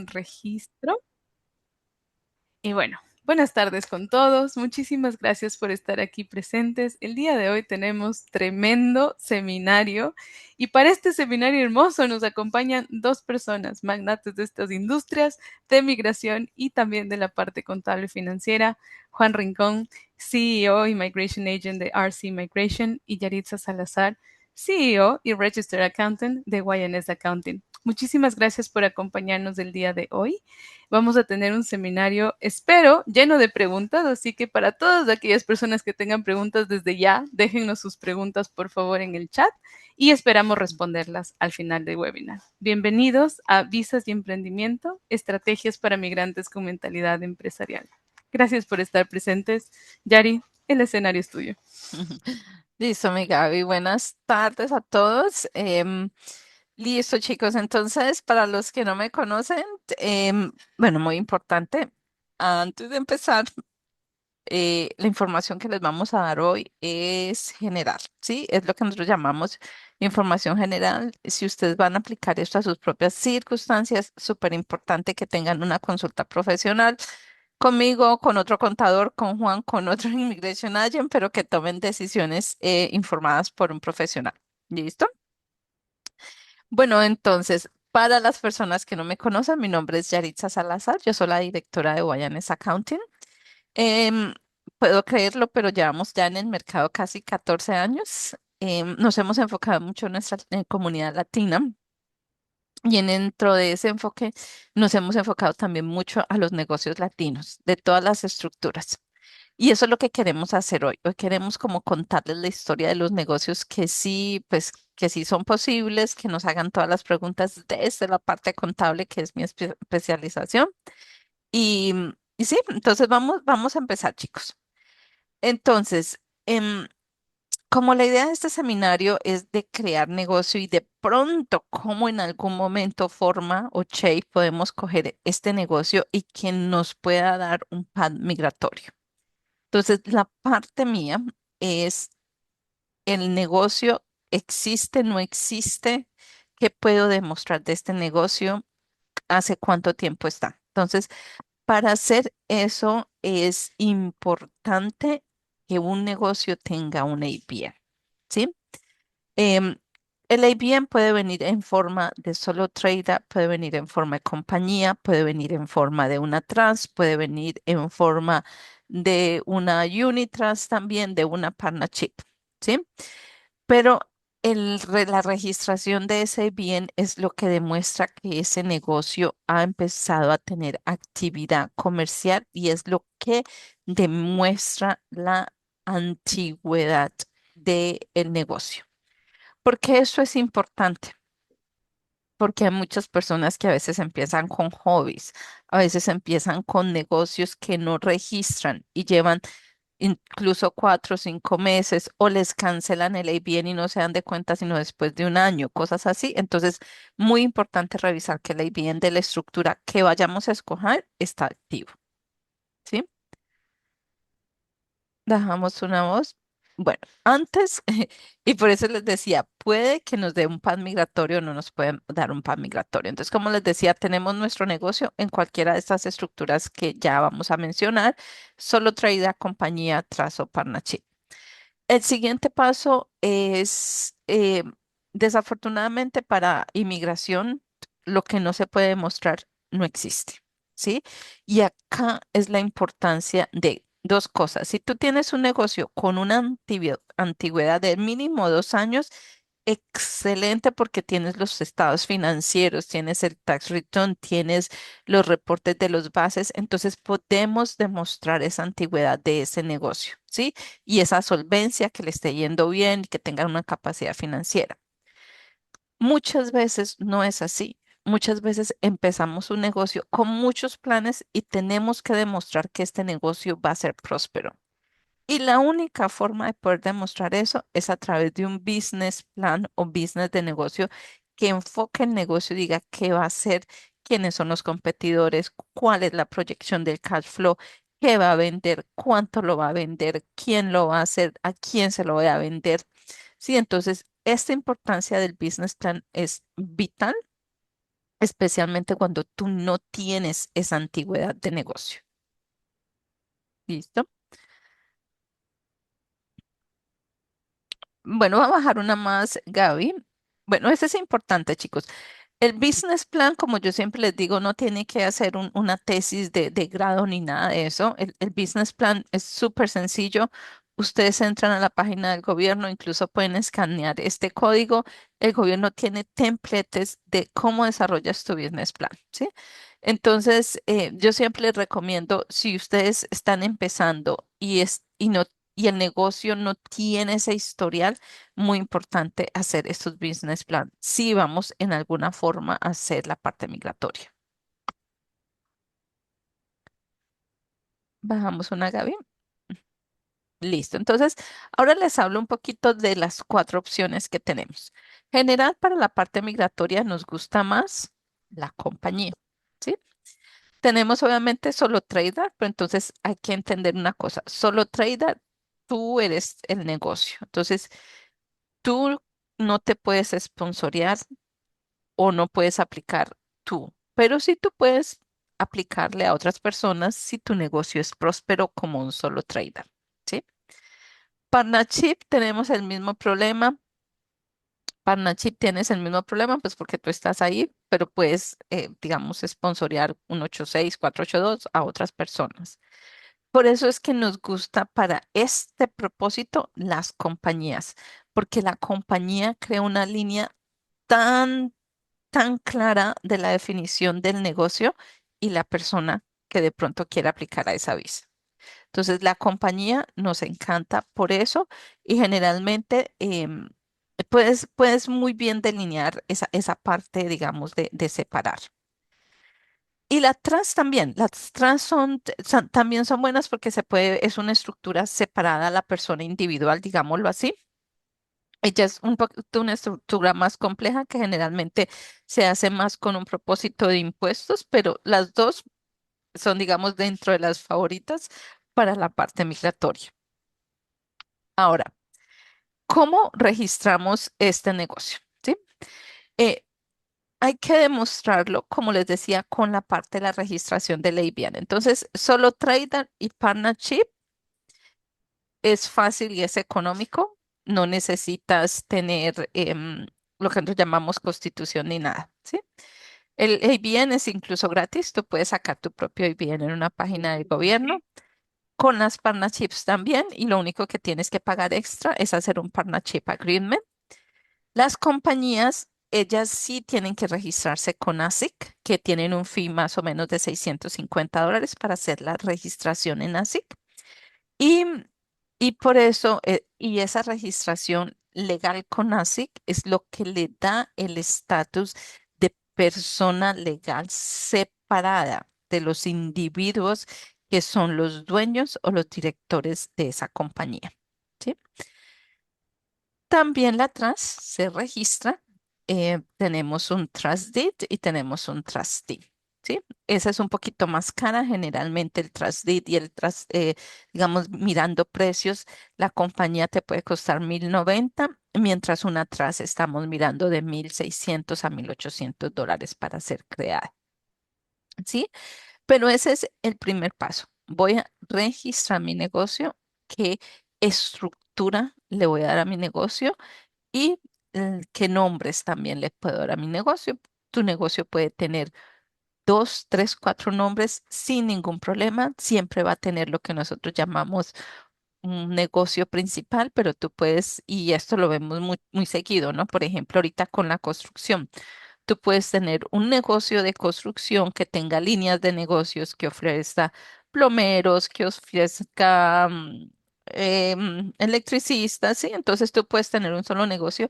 registro. Y bueno, buenas tardes con todos. Muchísimas gracias por estar aquí presentes. El día de hoy tenemos tremendo seminario y para este seminario hermoso nos acompañan dos personas, magnates de estas industrias, de migración y también de la parte contable financiera, Juan Rincón, CEO y Migration Agent de RC Migration, y Yaritza Salazar, CEO y Registered Accountant de YNS Accounting. Muchísimas gracias por acompañarnos el día de hoy. Vamos a tener un seminario, espero, lleno de preguntas, así que para todas aquellas personas que tengan preguntas desde ya, déjennos sus preguntas por favor en el chat y esperamos responderlas al final del webinar. Bienvenidos a Visas y Emprendimiento, Estrategias para Migrantes con Mentalidad Empresarial. Gracias por estar presentes. Yari, el escenario es tuyo. Listo, mi Gaby. Buenas tardes a todos. Listo, chicos. Entonces, para los que no me conocen, bueno, muy importante, antes de empezar, la información que les vamos a dar hoy es general, ¿sí? Es lo que nosotros llamamos información general. Si ustedes van a aplicar esto a sus propias circunstancias, súper importante que tengan una consulta profesional conmigo, con otro contador, con Juan, con otro immigration agent, pero que tomen decisiones informadas por un profesional. ¿Listo? Bueno, entonces, para las personas que no me conocen, mi nombre es Yaritza Salazar, yo soy la directora de Guayanes Accounting. Em, Puedo creerlo, pero llevamos ya en el mercado casi 14 años. Nos hemos enfocado mucho en nuestra comunidad latina. Y dentro de ese enfoque nos hemos enfocado también mucho a los negocios latinos, de todas las estructuras. Y eso es lo que queremos hacer hoy. Hoy queremos como contarles la historia de los negocios que sí, pues que sí son posibles, que nos hagan todas las preguntas desde la parte contable, que es mi especialización. Y, y sí, entonces vamos a empezar, chicos. Entonces, como la idea de este seminario es de crear negocio y de pronto, como en algún momento, forma o shape, podemos coger este negocio y que nos pueda dar un pad migratorio. Entonces, la parte mía es el negocio, existe, no existe, qué puedo demostrar de este negocio, hace cuánto tiempo está. Entonces, para hacer eso es importante que un negocio tenga un ABN, ¿sí? Em, el ABN puede venir en forma de solo trader, puede venir en forma de compañía, puede venir en forma de una trust, puede venir en forma de una unit trust también, de una partnership, ¿sí? Pero la registración de ese bien es lo que demuestra que ese negocio ha empezado a tener actividad comercial y es lo que demuestra la antigüedad del negocio. ¿Por qué eso es importante? Porque hay muchas personas que a veces empiezan con hobbies, a veces empiezan con negocios que no registran y llevan incluso 4 o 5 meses o les cancelan el ABN y no se dan de cuenta sino después de un año, cosas así. Entonces, muy importante revisar que el ABN de la estructura que vayamos a escoger está activo, ¿sí? Dejamos una voz. Bueno, antes, y por eso les decía, puede que nos dé un pan migratorio o no nos pueden dar un pan migratorio. Entonces, como les decía, tenemos nuestro negocio en cualquiera de estas estructuras que ya vamos a mencionar, solo traída compañía, trazo, partnership. El siguiente paso es, desafortunadamente para inmigración, lo que no se puede demostrar no existe, ¿sí? Y acá es la importancia de dos cosas. Si tú tienes un negocio con una antigüedad de mínimo 2 años, excelente porque tienes los estados financieros, tienes el tax return, tienes los reportes de los bases, entonces podemos demostrar esa antigüedad de ese negocio, ¿sí? Y esa solvencia que le esté yendo bien y que tengan una capacidad financiera. Muchas veces no es así. Muchas veces empezamos un negocio con muchos planes y tenemos que demostrar que este negocio va a ser próspero. Y la única forma de poder demostrar eso es a través de un business plan o business de negocio que enfoque el negocio y diga qué va a hacer, quiénes son los competidores, cuál es la proyección del cash flow, qué va a vender, cuánto lo va a vender, quién lo va a hacer, a quién se lo voy a vender. Sí, entonces esta importancia del business plan es vital especialmente cuando tú no tienes esa antigüedad de negocio. ¿Listo? Bueno, va a bajar una más, Gaby. Bueno, eso es importante, chicos. El business plan, como yo siempre les digo, no tiene que hacer una tesis de grado ni nada de eso. El business plan es súper sencillo. Ustedes entran a la página del gobierno, incluso pueden escanear este código. El gobierno tiene templates de cómo desarrollas tu business plan, ¿sí? Entonces, yo siempre les recomiendo, si ustedes están empezando y el negocio no tiene ese historial, muy importante hacer estos business plan si vamos en alguna forma a hacer la parte migratoria. Bajamos una, Gaby. Listo. Entonces, ahora les hablo un poquito de las cuatro opciones que tenemos. General, para la parte migratoria nos gusta más la compañía, ¿sí? Tenemos obviamente solo trader, pero entonces hay que entender una cosa. Solo trader, tú eres el negocio. Entonces, tú no te puedes sponsorear o no puedes aplicar tú, pero sí tú puedes aplicarle a otras personas si tu negocio es próspero como un solo trader, ¿sí? Partnership tenemos el mismo problema. Partnership tienes el mismo problema, pues porque tú estás ahí, pero puedes, digamos, sponsorear un 86 482 a otras personas. Por eso es que nos gusta para este propósito las compañías, porque la compañía crea una línea tan tan clara de la definición del negocio y la persona que de pronto quiere aplicar a esa visa. Entonces, la compañía nos encanta por eso y generalmente puedes muy bien delinear esa parte, digamos, de separar. Y las trans también, las trans también son buenas porque es una estructura separada a la persona individual, digámoslo así. Ella es un poquito una estructura más compleja que generalmente se hace más con un propósito de impuestos, pero las dos son, digamos, dentro de las favoritas para la parte migratoria. Ahora, ¿cómo registramos este negocio? ¿Sí? Eh, hay que demostrarlo, como les decía, con la parte de la registración de la IBAN. Entonces, solo trader y partnership es fácil y es económico. No necesitas tener lo que nosotros llamamos constitución ni nada, ¿sí? El ABN es incluso gratis. Tú puedes sacar tu propio ABN en una página del gobierno. Con las partnerships también. Y lo único que tienes que pagar extra es hacer un partnership agreement. Las compañías, ellas sí tienen que registrarse con ASIC, que tienen un fee más o menos de $650 para hacer la registración en ASIC. Y, y por eso, y esa registración legal con ASIC es lo que le da el estatus de persona legal separada de los individuos que son los dueños o los directores de esa compañía. ¿Sí? También la trust se registra. Tenemos un trust deed y tenemos un trustee. ¿Sí? Esa es un poquito más cara. Generalmente el trust deed y el trust, digamos, mirando precios, la compañía te puede costar 1.090, mientras una trust estamos mirando de 1.600 a $1.800 para ser creada. ¿Sí? Pero ese es el primer paso. Voy a registrar mi negocio, qué estructura le voy a dar a mi negocio y qué nombres también le puedo dar a mi negocio. Tu negocio puede tener dos, tres, cuatro nombres sin ningún problema. Siempre va a tener lo que nosotros llamamos un negocio principal, pero tú puedes, y esto lo vemos muy, muy seguido, ¿no? Por ejemplo, ahorita con la construcción. Tú puedes tener un negocio de construcción que tenga líneas de negocios que ofrezca plomeros, que ofrezca electricistas, ¿sí? Entonces tú puedes tener un solo negocio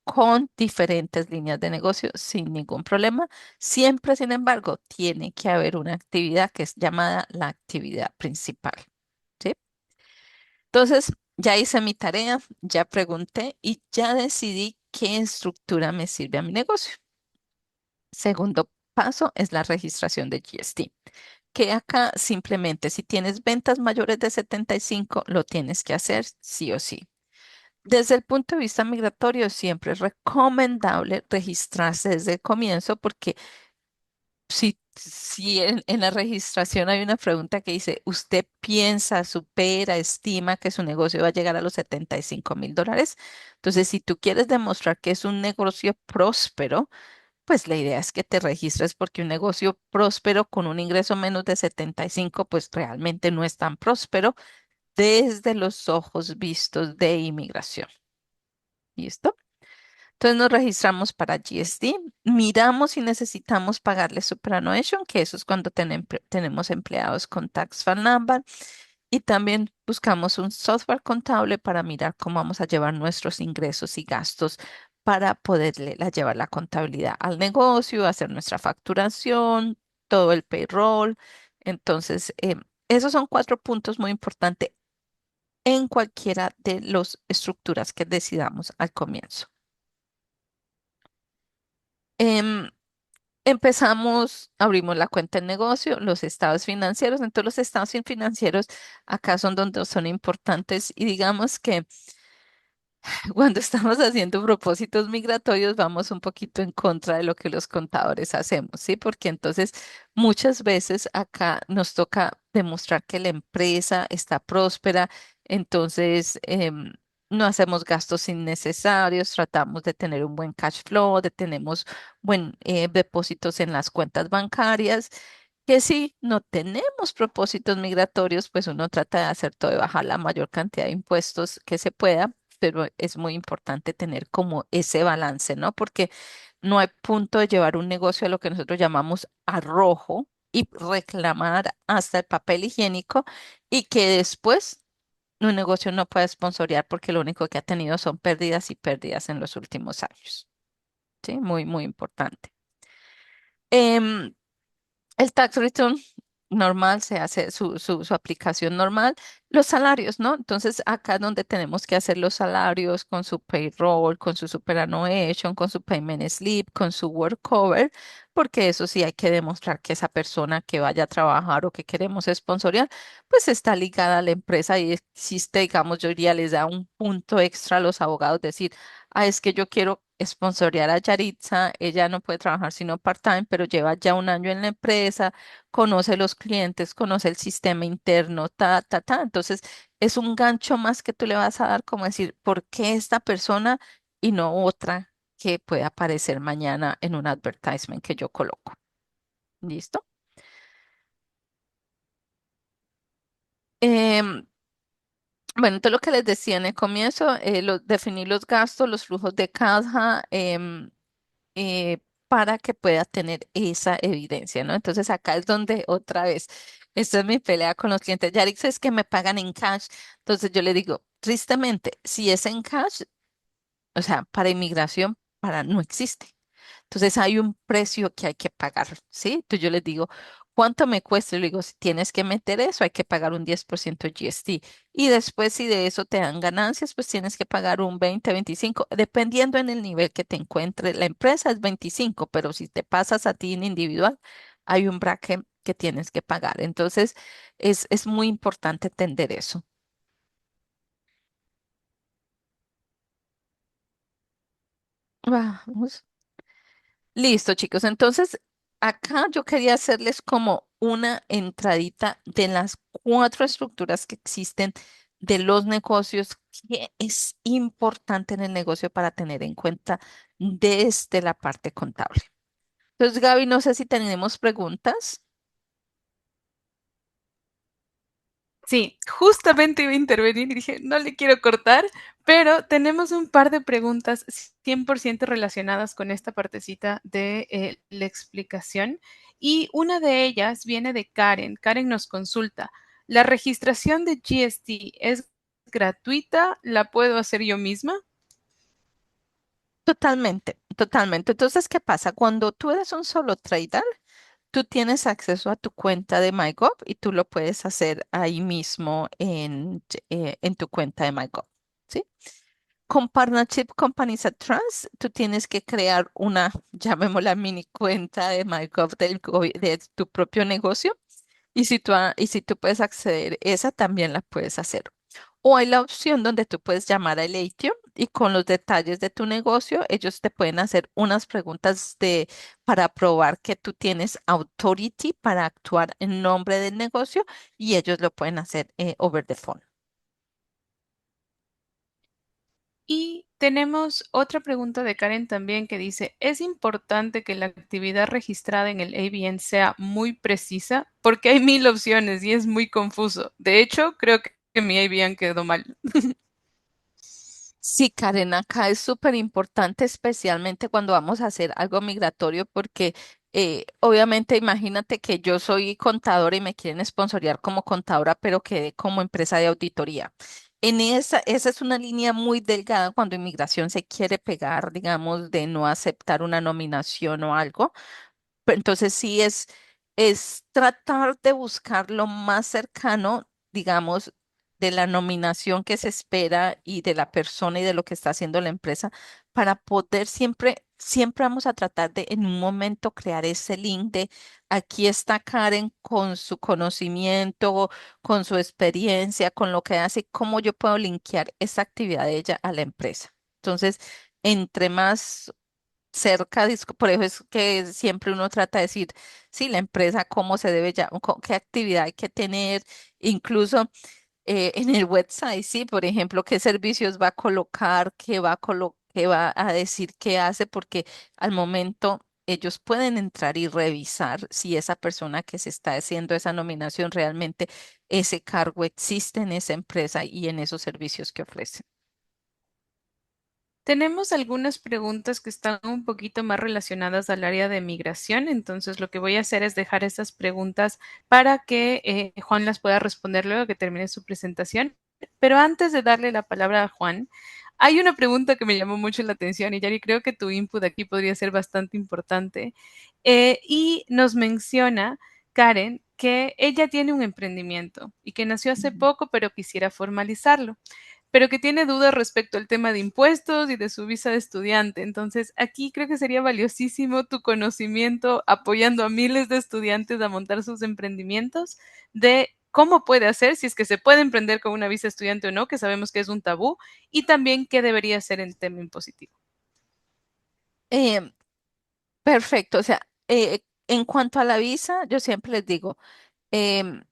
con diferentes líneas de negocio sin ningún problema. Siempre, sin embargo, tiene que haber una actividad que es llamada la actividad principal, ¿sí? Entonces, ya hice mi tarea, ya pregunté y ya decidí qué estructura me sirve a mi negocio. Segundo paso es la registración de GST, que acá simplemente si tienes ventas mayores de 75 lo tienes que hacer sí o sí. Desde el punto de vista migratorio, siempre es recomendable registrarse desde el comienzo porque si en la registración hay una pregunta que dice, ¿usted piensa, supera, estima que su negocio va a llegar a los $75,000? Entonces, si tú quieres demostrar que es un negocio próspero, pues la idea es que te registres porque un negocio próspero con un ingreso menos de 75, pues realmente no es tan próspero desde los ojos vistos de inmigración. ¿Listo? Entonces nos registramos para GST, miramos si necesitamos pagarle superannuation, que eso es cuando tenemos empleados con Tax File Number, y también buscamos un software contable para mirar cómo vamos a llevar nuestros ingresos y gastos para poderle llevar la contabilidad al negocio, hacer nuestra facturación, todo el payroll. Entonces, esos son cuatro puntos muy importantes en cualquiera de las estructuras que decidamos al comienzo. Em, Empezamos, abrimos la cuenta de negocio, los estados financieros. Entonces, los estados financieros acá son donde son importantes y digamos que cuando estamos haciendo propósitos migratorios, vamos un poquito en contra de lo que los contadores hacemos, ¿sí? Porque entonces muchas veces acá nos toca demostrar que la empresa está próspera, entonces no hacemos gastos innecesarios, tratamos de tener un buen cash flow, de tenemos buen depósitos en las cuentas bancarias. Que si no tenemos propósitos migratorios, pues uno trata de hacer todo, de bajar la mayor cantidad de impuestos que se pueda, pero es muy importante tener como ese balance, ¿no? Porque no hay punto de llevar un negocio a lo que nosotros llamamos a rojo y reclamar hasta el papel higiénico y que después un negocio no pueda sponsorear porque lo único que ha tenido son pérdidas y pérdidas en los últimos años. Sí, muy, muy importante. Em, el tax return normal se hace su aplicación normal. Los salarios, ¿no? Entonces, acá es donde tenemos que hacer los salarios con su payroll, con su superannuation, con su payment slip, con su work cover, porque eso sí hay que demostrar que esa persona que vaya a trabajar o que queremos sponsorear, pues está ligada a la empresa y existe, digamos, yo diría, les da un punto extra a los abogados, decir, ah, es que yo quiero sponsorear a Yaritza, ella no puede trabajar sino part-time, pero lleva ya un año en la empresa, conoce los clientes, conoce el sistema interno, ta, ta, ta. Entonces, es un gancho más que tú le vas a dar como decir, ¿por qué esta persona y no otra que pueda aparecer mañana en un advertisement que yo coloco? ¿Listo? Em, bueno, entonces lo que les decía en el comienzo, definir los gastos, los flujos de caja, eh, para que pueda tener esa evidencia, ¿no? Entonces acá es donde otra vez, esta es mi pelea con los clientes. Yarix es que me pagan en cash. Entonces yo le digo, tristemente, si es en cash, o sea, para inmigración, para no existe. Entonces hay un precio que hay que pagar, ¿sí? Entonces yo les digo, ¿cuánto me cuesta? Y le digo, si tienes que meter eso, hay que pagar un 10% GST. Y después, si de eso te dan ganancias, pues tienes que pagar un 20, 25, dependiendo en el nivel que te encuentre. La empresa es 25, pero si te pasas a ti en individual, hay un bracket que tienes que pagar. Entonces, es muy importante entender eso. Vamos. Listo, chicos. Entonces, acá yo quería hacerles como una entradita de las cuatro estructuras que existen de los negocios que es importante en el negocio para tener en cuenta desde la parte contable. Entonces, Gaby, no sé si tenemos preguntas. Sí, justamente iba a intervenir y dije, no le quiero cortar, pero tenemos un par de preguntas 100% relacionadas con esta partecita de la explicación y una de ellas viene de Karen. Karen nos consulta, ¿la registración de GST es gratuita? ¿La puedo hacer yo misma? Totalmente, totalmente. Entonces, ¿qué pasa? Cuando tú eres un solo trader, tú tienes acceso a tu cuenta de MyGov y tú lo puedes hacer ahí mismo en tu cuenta de MyGov, ¿sí? Con Partnership Companies at Trust, tú tienes que crear una, llamémosla mini cuenta de MyGov de tu propio negocio y si tú puedes acceder, esa también la puedes hacer. O hay la opción donde tú puedes llamar a Eleitio y con los detalles de tu negocio, ellos te pueden hacer unas preguntas para probar que tú tienes authority para actuar en nombre del negocio y ellos lo pueden hacer over the phone. Y tenemos otra pregunta de Karen también que dice, ¿es importante que la actividad registrada en el ABN sea muy precisa? Porque hay mil opciones y es muy confuso. De hecho, creo que mi ABN quedó mal. Sí, Karen, acá es súper importante, especialmente cuando vamos a hacer algo migratorio, porque obviamente imagínate que yo soy contadora y me quieren sponsorear como contadora, pero quedé como empresa de auditoría. Esa es una línea muy delgada cuando inmigración se quiere pegar, digamos, de no aceptar una nominación o algo. Entonces sí es tratar de buscar lo más cercano, digamos, de la nominación que se espera y de la persona y de lo que está haciendo la empresa para poder siempre vamos a tratar de en un momento crear ese link de aquí está Karen con su conocimiento, con su experiencia, con lo que hace, cómo yo puedo linkear esa actividad de ella a la empresa. Entonces, entre más cerca, por eso es que siempre uno trata de decir, sí, la empresa, cómo se debe ya, qué actividad hay que tener, incluso en el website, sí, por ejemplo, qué servicios va a colocar, qué va a decir qué hace, porque al momento ellos pueden entrar y revisar si esa persona que se está haciendo esa nominación realmente ese cargo existe en esa empresa y en esos servicios que ofrece. Tenemos algunas preguntas que están un poquito más relacionadas al área de migración, entonces lo que voy a hacer es dejar esas preguntas para que Juan las pueda responder luego que termine su presentación. Pero antes de darle la palabra a Juan, hay una pregunta que me llamó mucho la atención y Yari, creo que tu input aquí podría ser bastante importante. Y nos menciona Karen que ella tiene un emprendimiento y que nació hace Ujú. poco, pero quisiera formalizarlo, pero que tiene dudas respecto al tema de impuestos y de su visa de estudiante. Entonces, aquí creo que sería valiosísimo tu conocimiento apoyando a miles de estudiantes a montar sus emprendimientos de cómo puede hacer, si es que se puede emprender con una visa de estudiante o no, que sabemos que es un tabú, y también qué debería ser el tema impositivo. Eh, Perfecto, o sea, en cuanto a la visa, yo siempre les digo, em,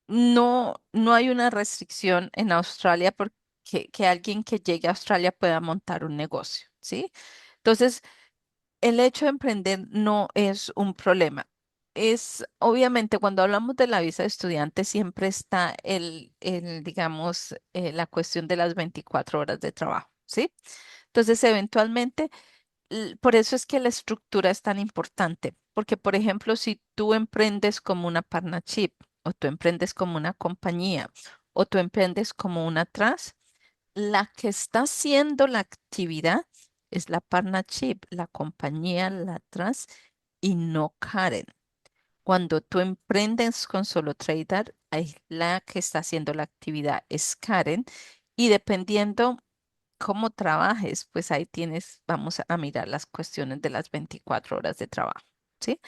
no hay una restricción en Australia porque que alguien que llegue a Australia pueda montar un negocio, ¿sí? Entonces, el hecho de emprender no es un problema. Es obviamente cuando hablamos de la visa de estudiante siempre está digamos, la cuestión de las 24 horas de trabajo, ¿sí? Entonces, eventualmente por eso es que la estructura es tan importante, porque por ejemplo, si tú emprendes como una partnership, o tú emprendes como una compañía, o tú emprendes como una trust, la que está haciendo la actividad es la partnership, la compañía, la trust, y no Karen. Cuando tú emprendes con Solo Trader, ahí la que está haciendo la actividad es Karen, y dependiendo cómo trabajes, pues ahí tienes, vamos a mirar las cuestiones de las 24 horas de trabajo, ¿sí?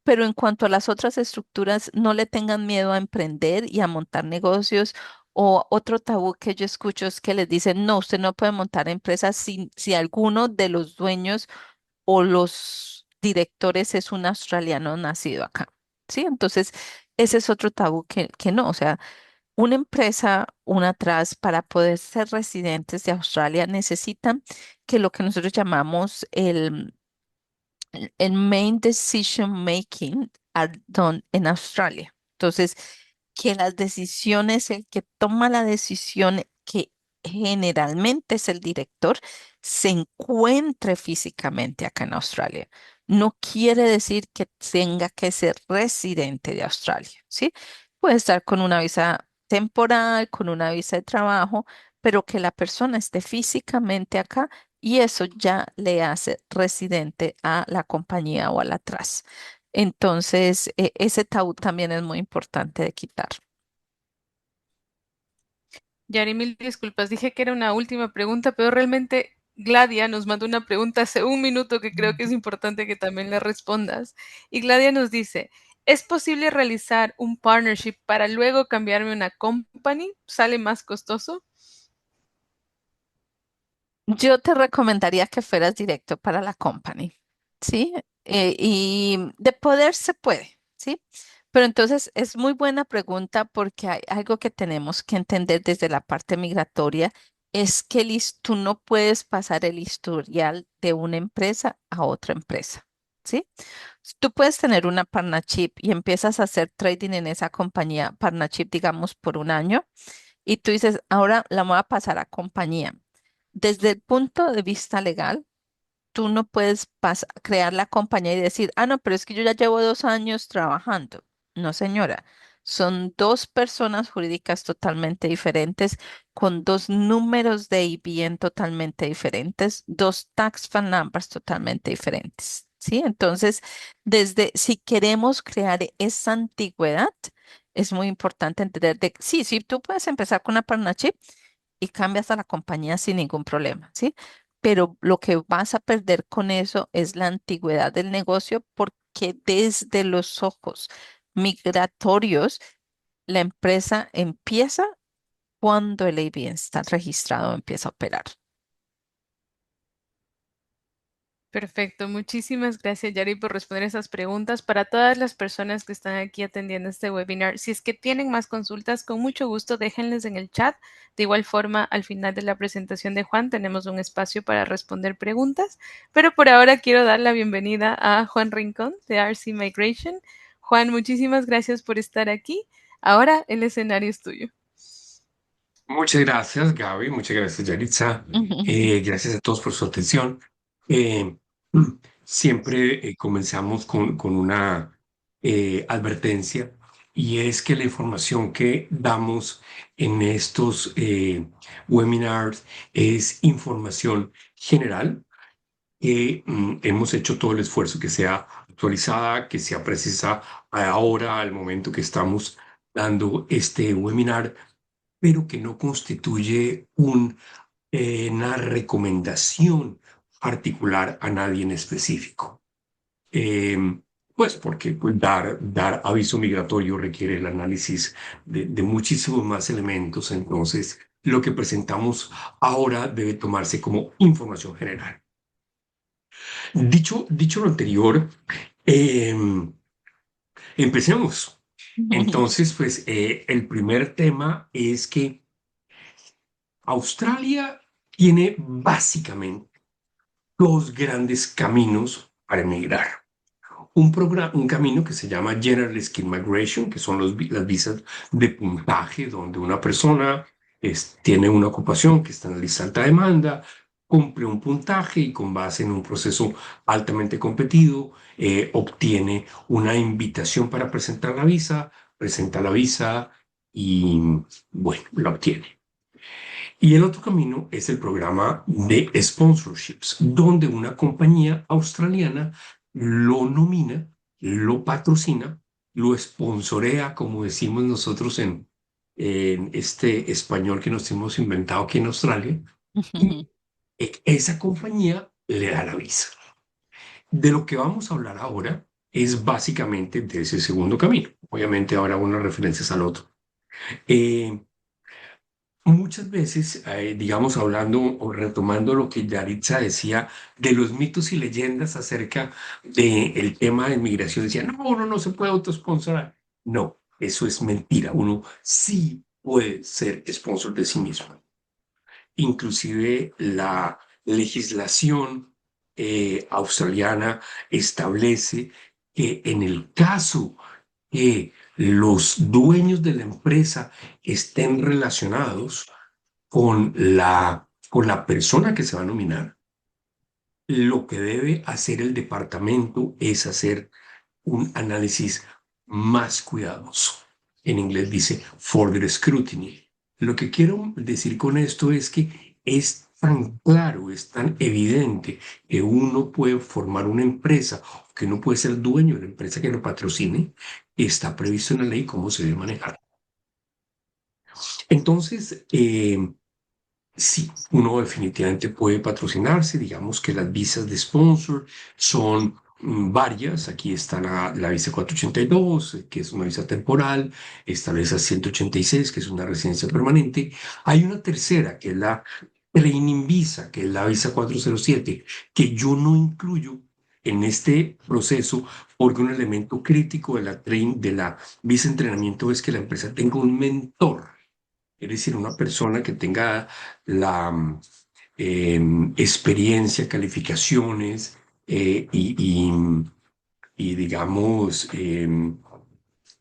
Pero en cuanto a las otras estructuras, no le tengan miedo a emprender y a montar negocios. O otro tabú que yo escucho es que les dicen, no, usted no puede montar empresas si alguno de los dueños o los directores es un australiano nacido acá, ¿sí? Entonces, ese es otro tabú que no, o sea, una empresa, una trust, para poder ser residentes de Australia necesitan que lo que nosotros llamamos el main decision making are done en Australia. Entonces, que las decisiones, el que toma la decisión, que generalmente es el director, se encuentre físicamente acá en Australia. No quiere decir que tenga que ser residente de Australia, ¿sí? Puede estar con una visa temporal, con una visa de trabajo, pero que la persona esté físicamente acá y eso ya le hace residente a la compañía o a la TRAS. Entonces, ese tabú también es muy importante de quitar. Yari, mil disculpas, dije que era una última pregunta, pero realmente Gladia nos mandó una pregunta hace un minuto que creo que es importante que también la respondas. Y Gladia nos dice, ¿es posible realizar un partnership para luego cambiarme una company? ¿Sale más costoso? Yo te recomendaría que fueras directo para la company, ¿sí? Y de poder se puede, ¿sí? Pero entonces es muy buena pregunta porque hay algo que tenemos que entender desde la parte migratoria, es que tú no puedes pasar el historial de una empresa a otra empresa, ¿sí? Tú puedes tener una partnership y empiezas a hacer trading en esa compañía, partnership, digamos, por un año, y tú dices, ahora la voy a pasar a compañía. Desde el punto de vista legal, tú no puedes crear la compañía y decir, ah, no, pero es que yo ya llevo 2 años trabajando. No, señora. Son dos personas jurídicas totalmente diferentes, con dos números de IBAN totalmente diferentes, dos tax file numbers totalmente diferentes. ¿Sí? Entonces, si queremos crear esa antigüedad, es muy importante entender sí, sí, tú puedes empezar con una partnership y cambias a la compañía sin ningún problema, ¿sí? Pero lo que vas a perder con eso es la antigüedad del negocio porque desde los ojos migratorios, la empresa empieza cuando el ABN está registrado, empieza a operar. Perfecto, muchísimas gracias Yari por responder esas preguntas. Para todas las personas que están aquí atendiendo este webinar, si es que tienen más consultas, con mucho gusto déjenles en el chat. De igual forma, al final de la presentación de Juan tenemos un espacio para responder preguntas, pero por ahora quiero dar la bienvenida a Juan Rincón de RC Migration. Juan, muchísimas gracias por estar aquí. Ahora el escenario es tuyo. Muchas gracias, Gaby. Muchas gracias, Yaritza. Gracias a todos por su atención. Eh, Siempre comenzamos con una advertencia y es que la información que damos en estos webinars es información general que hemos hecho todo el esfuerzo que sea actualizada, que sea precisa ahora, al momento que estamos dando este webinar, pero que no constituye una recomendación particular a nadie en específico. Eh, pues porque dar aviso migratorio requiere el análisis de muchísimos más elementos, entonces lo que presentamos ahora debe tomarse como información general. Dicho lo anterior, eh, empecemos. Entonces, pues el primer tema es que Australia tiene básicamente dos grandes caminos para emigrar. Un camino que se llama General Skill Migration, que son las visas de puntaje, donde una persona tiene una ocupación que está en la lista de alta demanda, cumple un puntaje y con base en un proceso altamente competido, obtiene una invitación para presentar la visa, presenta la visa y, bueno, la obtiene. Y el otro camino es el programa de sponsorships, donde una compañía australiana lo nomina, lo patrocina, lo sponsorea, como decimos nosotros en este español que nos hemos inventado aquí en Australia, y esa compañía le da la visa. De lo que vamos a hablar ahora es básicamente de ese segundo camino. Obviamente ahora unas referencias al otro. Eh, Muchas veces, digamos, hablando o retomando lo que Yaritza decía de los mitos y leyendas acerca del tema de migración, decía, no, uno no se puede autosponsorar. No, eso es mentira. Uno sí puede ser sponsor de sí mismo. Inclusive la legislación australiana establece que en el caso que los dueños de la empresa estén relacionados con la persona que se va a nominar, lo que debe hacer el departamento es hacer un análisis más cuidadoso. En inglés dice further scrutiny. Lo que quiero decir con esto es que es tan claro, es tan evidente que uno puede formar una empresa, que uno puede ser dueño de la empresa que lo patrocine, está previsto en la ley cómo se debe manejar. Entonces, sí, uno definitivamente puede patrocinarse. Digamos que las visas de sponsor son varias. Aquí está la visa 482, que es una visa temporal. Está la visa 186, que es una residencia permanente. Hay una tercera, que es la Training Visa, que es la visa 407, que yo no incluyo en este proceso porque un elemento crítico de la visa entrenamiento es que la empresa tenga un mentor, es decir, una persona que tenga la experiencia, calificaciones y digamos,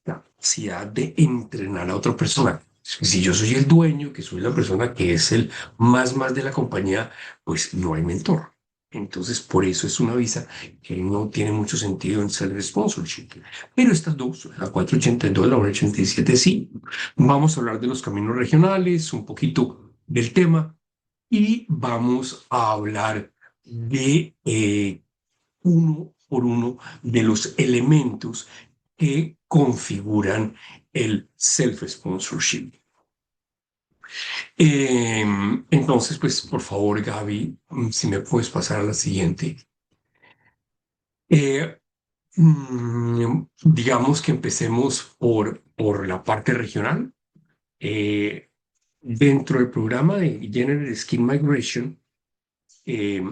la capacidad de entrenar a otra persona. Si yo soy el dueño, que soy la persona que es el más de la compañía, pues no hay mentor. Entonces, por eso es una visa que no tiene mucho sentido en ser sponsorship. Pero estas dos, la 482 y la 187, sí. Vamos a hablar de los caminos regionales, un poquito del tema, y vamos a hablar de uno por uno de los elementos que configuran el self-sponsorship. Entonces, pues, por favor, Gaby, si me puedes pasar a la siguiente. Eh, digamos que empecemos por la parte regional. Eh, Dentro del programa de General Skin Migration, eh,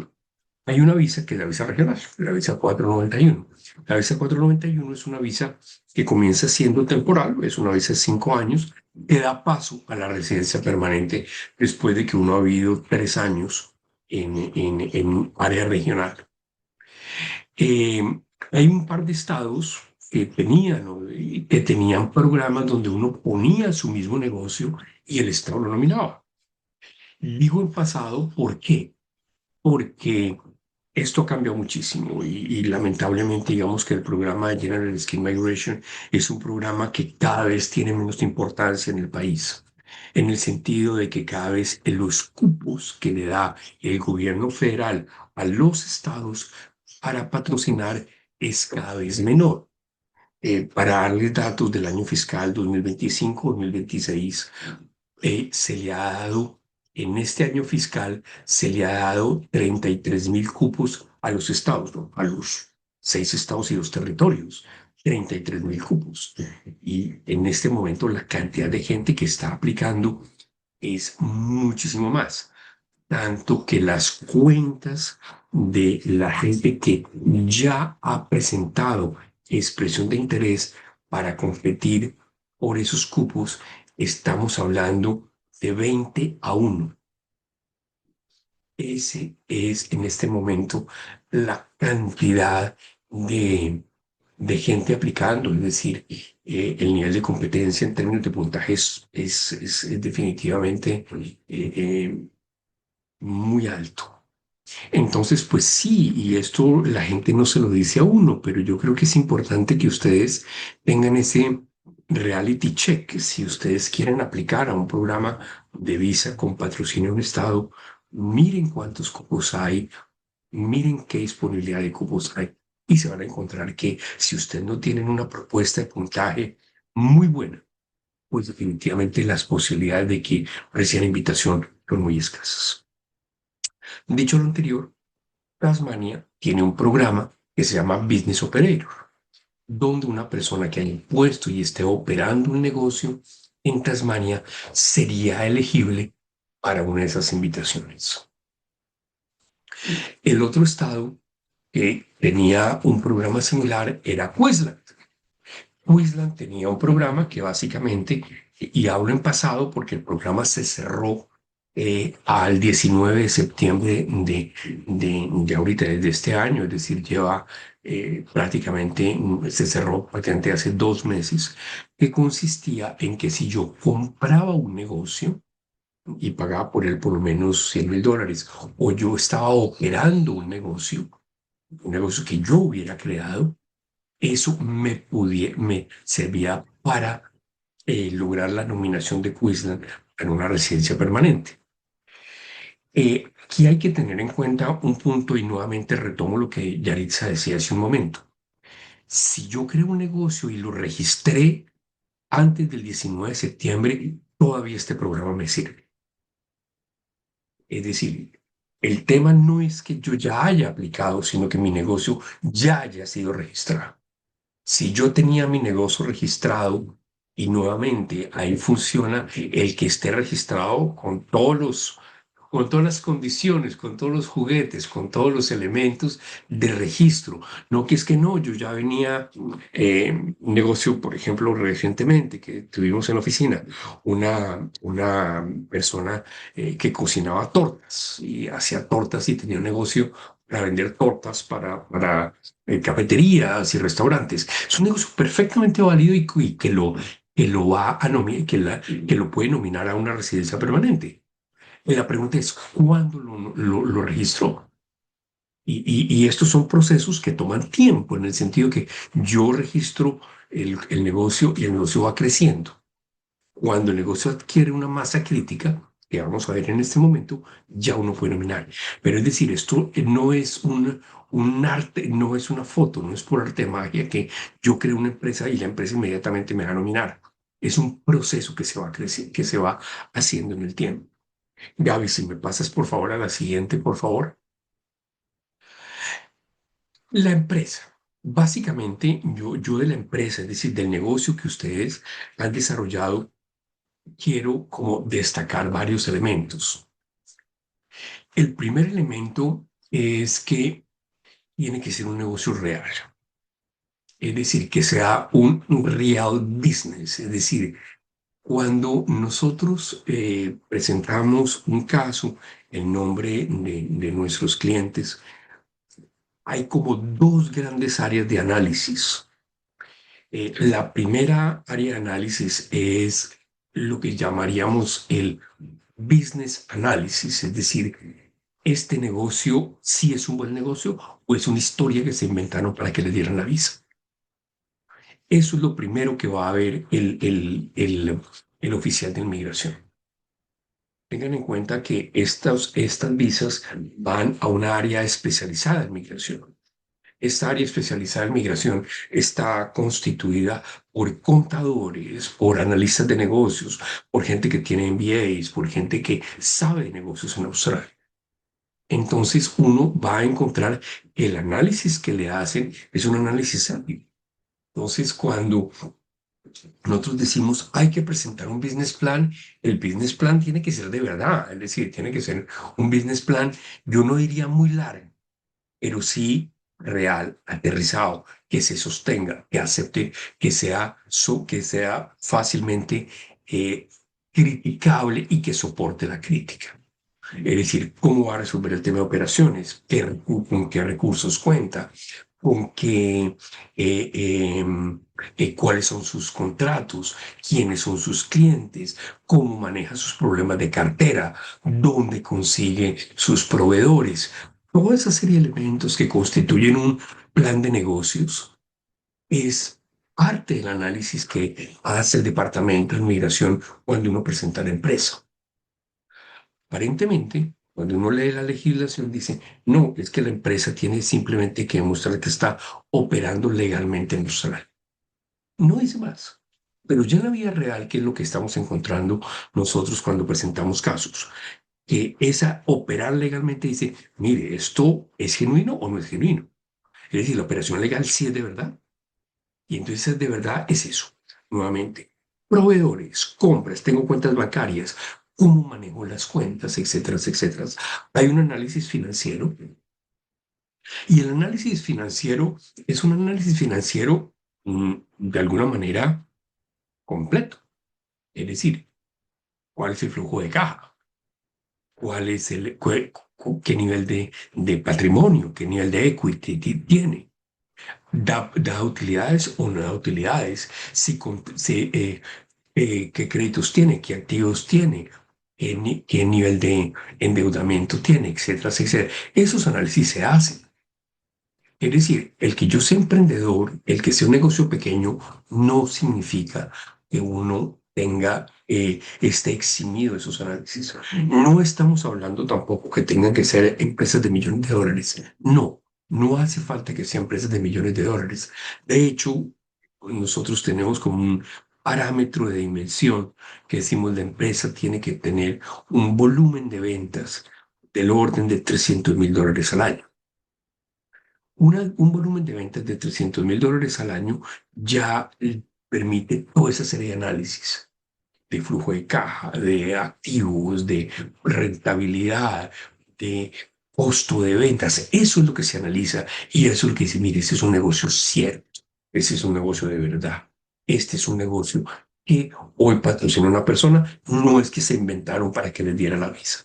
hay una visa que es la visa regional, la visa 491. La visa 491 es una visa que comienza siendo temporal, es una visa de 5 años, que da paso a la residencia permanente después de que uno ha vivido 3 años en área regional. Eh, Hay un par de estados que tenían, ¿no? Y que tenían programas donde uno ponía su mismo negocio y el estado lo nominaba. Digo en pasado, ¿por qué? Porque esto ha cambiado muchísimo y lamentablemente digamos que el programa de General Skin Migration es un programa que cada vez tiene menos importancia en el país, en el sentido de que cada vez los cupos que le da el gobierno federal a los estados para patrocinar es cada vez menor. Para darles datos del año fiscal 2025-2026, se le ha dado, en este año fiscal, se le ha dado 33.000 cupos a los estados, ¿no? A los 6 estados y 2 territorios. 33.000 cupos. Y en este momento la cantidad de gente que está aplicando es muchísimo más. Tanto que las cuentas de la gente que ya ha presentado expresión de interés para competir por esos cupos, estamos hablando de 20-1. Ese es en este momento la cantidad de, de gente aplicando, es decir, el nivel de competencia en términos de puntaje es definitivamente muy alto. Entonces, pues sí, y esto la gente no se lo dice a uno, pero yo creo que es importante que ustedes tengan ese reality check. Si ustedes quieren aplicar a un programa de visa con patrocinio de un estado, miren cuántos cupos hay, miren qué disponibilidad de cupos hay y se van a encontrar que si ustedes no tienen una propuesta de puntaje muy buena, pues definitivamente las posibilidades de que reciban invitación son muy escasas. Dicho lo anterior, Tasmania tiene un programa que se llama Business Operator, donde una persona que haya impuesto y esté operando un negocio en Tasmania sería elegible para una de esas invitaciones. El otro estado que tenía un programa similar era Queensland. Queensland tenía un programa que básicamente, y hablo en pasado porque el programa se cerró al 19 de septiembre de ahorita, de este año, es decir, lleva prácticamente, se cerró prácticamente hace 2 meses, que consistía en que si yo compraba un negocio y pagaba por él por lo menos $100,000, o yo estaba operando un negocio que yo hubiera creado, eso me servía para lograr la nominación de Queensland en una residencia permanente. Aquí hay que tener en cuenta un punto y nuevamente retomo lo que Yaritza decía hace un momento. Si yo creo un negocio y lo registré antes del 19 de septiembre, todavía este programa me sirve. Es decir, el tema no es que yo ya haya aplicado, sino que mi negocio ya haya sido registrado. Si yo tenía mi negocio registrado y nuevamente ahí funciona el que esté registrado con todos con todas las condiciones, con todos los juguetes, con todos los elementos de registro. No que es que no, yo ya venía, un negocio, por ejemplo, recientemente que tuvimos en la oficina, una persona que cocinaba tortas y hacía tortas y tenía un negocio para vender tortas para cafeterías y restaurantes. Es un negocio perfectamente válido y que lo va a que lo puede nominar a una residencia permanente. Y la pregunta es, ¿cuándo lo registró? Y estos son procesos que toman tiempo, en el sentido que yo registro el negocio y el negocio va creciendo. Cuando el negocio adquiere una masa crítica, que vamos a ver en este momento, ya uno puede nominar. Pero es decir, esto no es un arte, no es una foto, no es por arte de magia que yo creo una empresa y la empresa inmediatamente me va a nominar. Es un proceso que se va creciendo, que se va haciendo en el tiempo. Gaby, si me pasas por favor a la siguiente, por favor. La empresa. Básicamente, yo de la empresa, es decir, del negocio que ustedes han desarrollado, quiero como destacar varios elementos. El primer elemento es que tiene que ser un negocio real, es decir, que sea un real business, es decir, cuando nosotros presentamos un caso, el nombre de nuestros clientes, hay como dos grandes áreas de análisis. La primera área de análisis es lo que llamaríamos el business analysis, es decir, este negocio sí es un buen negocio o es una historia que se inventaron para que le dieran la visa. Eso es lo primero que va a ver el oficial de inmigración. Tengan en cuenta que estas visas van a una área especializada de migración. Esta área especializada en migración está constituida por contadores, por analistas de negocios, por gente que tiene MBAs, por gente que sabe de negocios en Australia. Entonces uno va a encontrar que el análisis que le hacen es un análisis ágil. Entonces cuando nosotros decimos hay que presentar un business plan, el business plan tiene que ser de verdad, es decir, tiene que ser un business plan, yo no diría muy largo, pero sí real, aterrizado, que se sostenga, que acepte, que sea fácilmente eh, criticable y que soporte la crítica. Es decir, cómo va a resolver el tema de operaciones, con qué recursos cuenta, con qué, cuáles son sus contratos, quiénes son sus clientes, cómo maneja sus problemas de cartera, dónde consigue sus proveedores. Toda esa serie de elementos que constituyen un plan de negocios es parte del análisis que hace el Departamento de Migración cuando uno presenta la empresa. Aparentemente, cuando uno lee la legislación, dice, no, es que la empresa tiene simplemente que demostrar que está operando legalmente en Australia. No dice más. Pero ya en la vida real, ¿qué es lo que estamos encontrando nosotros cuando presentamos casos? Que esa operar legalmente dice, mire, ¿esto es genuino o no es genuino? Es decir, la operación legal sí es de verdad. Y entonces de verdad es eso. Nuevamente, proveedores, compras, tengo cuentas bancarias, cómo manejo las cuentas, etcétera, etcétera. Hay un análisis financiero y el análisis financiero es un análisis financiero de alguna manera completo. Es decir, cuál es el flujo de caja, cuál es qué nivel de patrimonio, qué nivel de equity tiene. Da utilidades o no da utilidades, qué créditos tiene, qué activos tiene, qué nivel de endeudamiento tiene, etcétera, etcétera. Esos análisis se hacen. Es decir, el que yo sea emprendedor, el que sea un negocio pequeño, no significa que uno esté eximido de esos análisis. No estamos hablando tampoco que tengan que ser empresas de millones de dólares. No, no hace falta que sean empresas de millones de dólares. De hecho, nosotros tenemos como un parámetro de dimensión que decimos la empresa tiene que tener un volumen de ventas del orden de $300,000 al año. Un volumen de ventas de $300,000 al año ya permite toda esa serie de análisis. de flujo de caja, de activos, de rentabilidad, de costo de ventas. Eso es lo que se analiza y eso es lo que dice, mire, este es un negocio cierto, ese es un negocio de verdad, este es un negocio que hoy patrocina una persona, no es que se inventaron para que les diera la visa.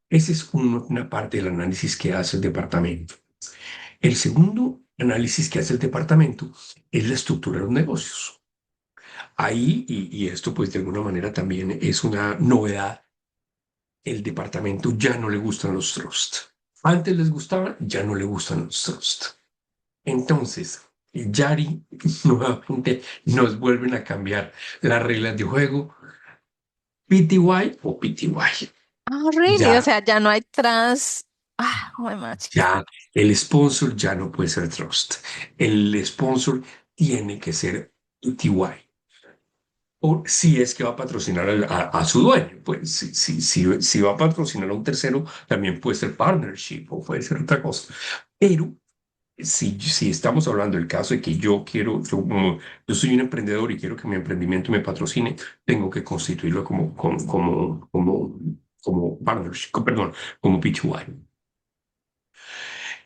Esa es una parte del análisis que hace el departamento. El segundo análisis que hace el departamento es la estructura de los negocios. Ahí, y esto pues de alguna manera también es una novedad, el departamento ya no le gustan los trusts. Antes les gustaban, ya no le gustan los trusts. Entonces, Yari nuevamente nos vuelven a cambiar las reglas de juego, PTY o PTY. Oh, really? O Ya, sea, ya no hay trans. Ah, oh, machis. ya, el sponsor ya no puede ser trust. El sponsor tiene que ser PTY. O si es que va a patrocinar a su dueño, pues si va a patrocinar a un tercero, también puede ser partnership o puede ser otra cosa. Pero si estamos hablando del caso de que yo quiero, yo soy un emprendedor y quiero que mi emprendimiento me patrocine, tengo que constituirlo como partnership, perdón, como PTY.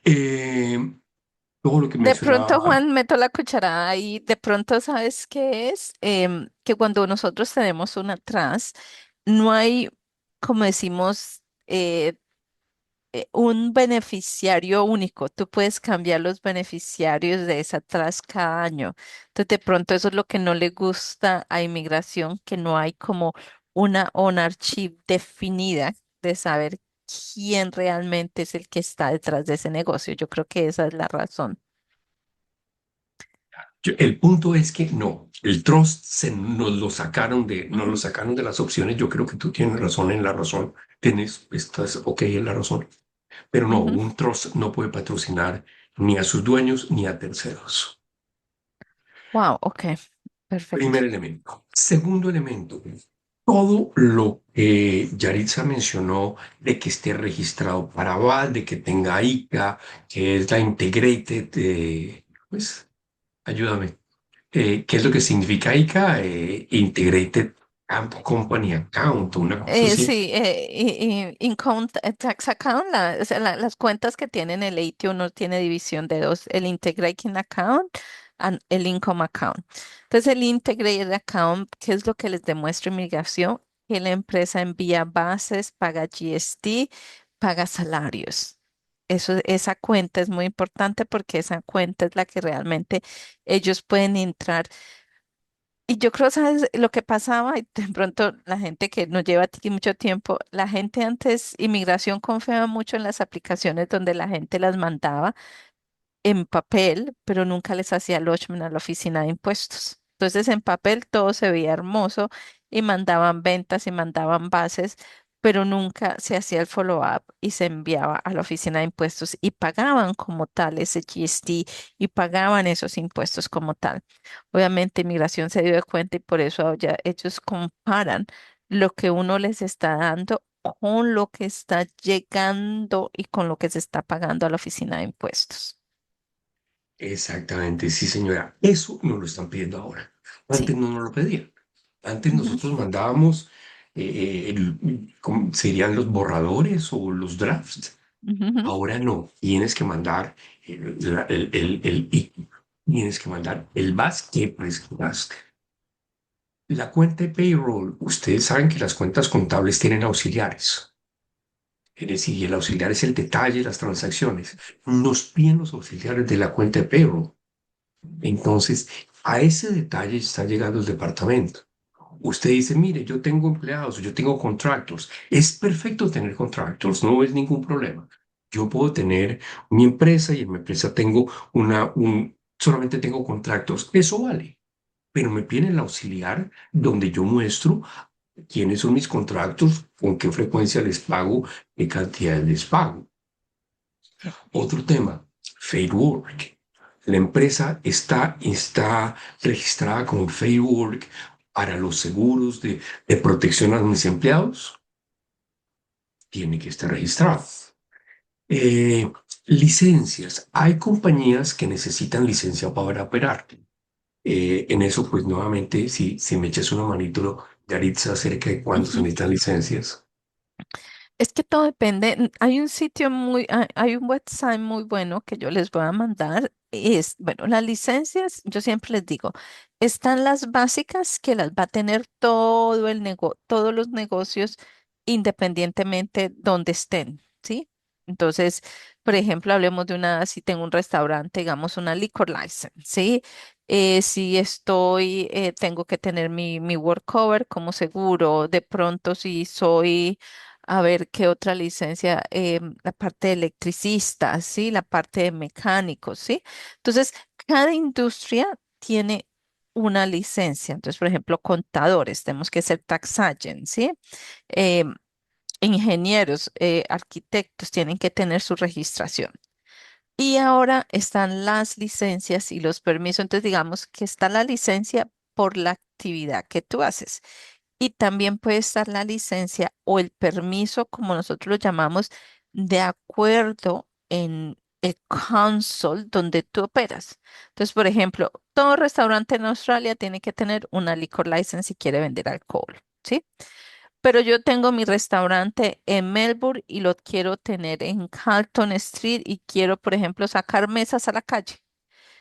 Eh, todo lo que De pronto, mencionaba, Juan, meto la cucharada ahí. De pronto, ¿sabes qué es? Que cuando nosotros tenemos una trans, no hay, como decimos, un beneficiario único. Tú puedes cambiar los beneficiarios de esa trans cada año. Entonces, de pronto, eso es lo que no le gusta a inmigración, que no hay como una ownership definida de saber quién realmente es el que está detrás de ese negocio. Yo creo que esa es la razón. el punto es que no, el trust nos lo sacaron de las opciones. Yo creo que tú tienes razón en la razón, estás ok en la razón, pero no, Ujú. un trust no puede patrocinar ni a sus dueños ni a terceros. Wow, ok, perfecto. Primer elemento. Segundo elemento, todo lo que Yaritza mencionó de que esté registrado para VAT, de que tenga ICA, que es la Integrated, pues ayúdame. ¿Qué es lo que significa ICA? Integrated Company Account, una cosa así. Sí, income tax account, o sea, las cuentas que tienen el AT1 tiene división de dos, el integrating account y el income account. Entonces, el integrated account, ¿qué es lo que les demuestra inmigración? Que la empresa envía bases, paga GST, paga salarios. Esa cuenta es muy importante porque esa cuenta es la que realmente ellos pueden entrar. Y yo creo, ¿sabes? Lo que pasaba, y de pronto la gente que no lleva aquí mucho tiempo, la gente antes, inmigración confiaba mucho en las aplicaciones donde la gente las mandaba en papel, pero nunca les hacía lodgement a la oficina de impuestos. Entonces, en papel todo se veía hermoso y mandaban ventas y mandaban bases, pero nunca se hacía el follow-up y se enviaba a la oficina de impuestos y pagaban como tal ese GST y pagaban esos impuestos como tal. Obviamente, inmigración se dio de cuenta y por eso ya ellos comparan lo que uno les está dando con lo que está llegando y con lo que se está pagando a la oficina de impuestos. Exactamente, sí, señora. Eso nos lo están pidiendo ahora. Sí. Antes no nos lo pedían. Antes Ujú, nosotros mandábamos, ¿cómo serían los borradores o los drafts? ujú. Ahora no. Tienes que mandar tienes que mandar el VAS que presentaste. La cuenta de payroll, ustedes saben que las cuentas contables tienen auxiliares. Es decir, el auxiliar es el detalle de las transacciones. Nos piden los auxiliares de la cuenta de payroll. Entonces, a ese detalle está llegando el departamento. Usted dice, mire, yo tengo empleados, yo tengo contractors. Es perfecto tener contractors, no es ningún problema. Yo puedo tener mi empresa y en mi empresa tengo solamente tengo contractors. Eso vale. Pero me piden el auxiliar donde yo muestro quiénes son mis contractors, con qué frecuencia les pago, qué cantidad les pago. Otro tema, Fair Work. La empresa está registrada como Fair Work para los seguros de protección a mis empleados. Tiene que estar registrado. Eh, licencias. Hay compañías que necesitan licencia para operar. En eso, pues nuevamente, si me echas una manito, Yaritza, acerca de cuándo se Ujú. necesitan licencias. Es que todo depende. Hay un sitio hay un website muy bueno que yo les voy a mandar. Bueno, las licencias, yo siempre les digo, están las básicas que las va a tener todos los negocios independientemente donde estén, ¿sí? Entonces, por ejemplo, hablemos de si tengo un restaurante, digamos una liquor license, ¿sí? Si tengo que tener mi work cover como seguro, de pronto si soy a ver qué otra licencia, la parte de electricistas, ¿sí? La parte de mecánicos, ¿sí? Entonces, cada industria tiene una licencia. Entonces, por ejemplo, contadores, tenemos que ser tax agents, ¿sí? Em, Ingenieros, arquitectos tienen que tener su registración. Y ahora están las licencias y los permisos. Entonces, digamos que está la licencia por la actividad que tú haces. Y también puede estar la licencia o el permiso, como nosotros lo llamamos, de acuerdo en el console donde tú operas. Entonces, por ejemplo, todo restaurante en Australia tiene que tener una liquor license si quiere vender alcohol, ¿sí? Pero yo tengo mi restaurante en Melbourne y lo quiero tener en Carlton Street y quiero, por ejemplo, sacar mesas a la calle.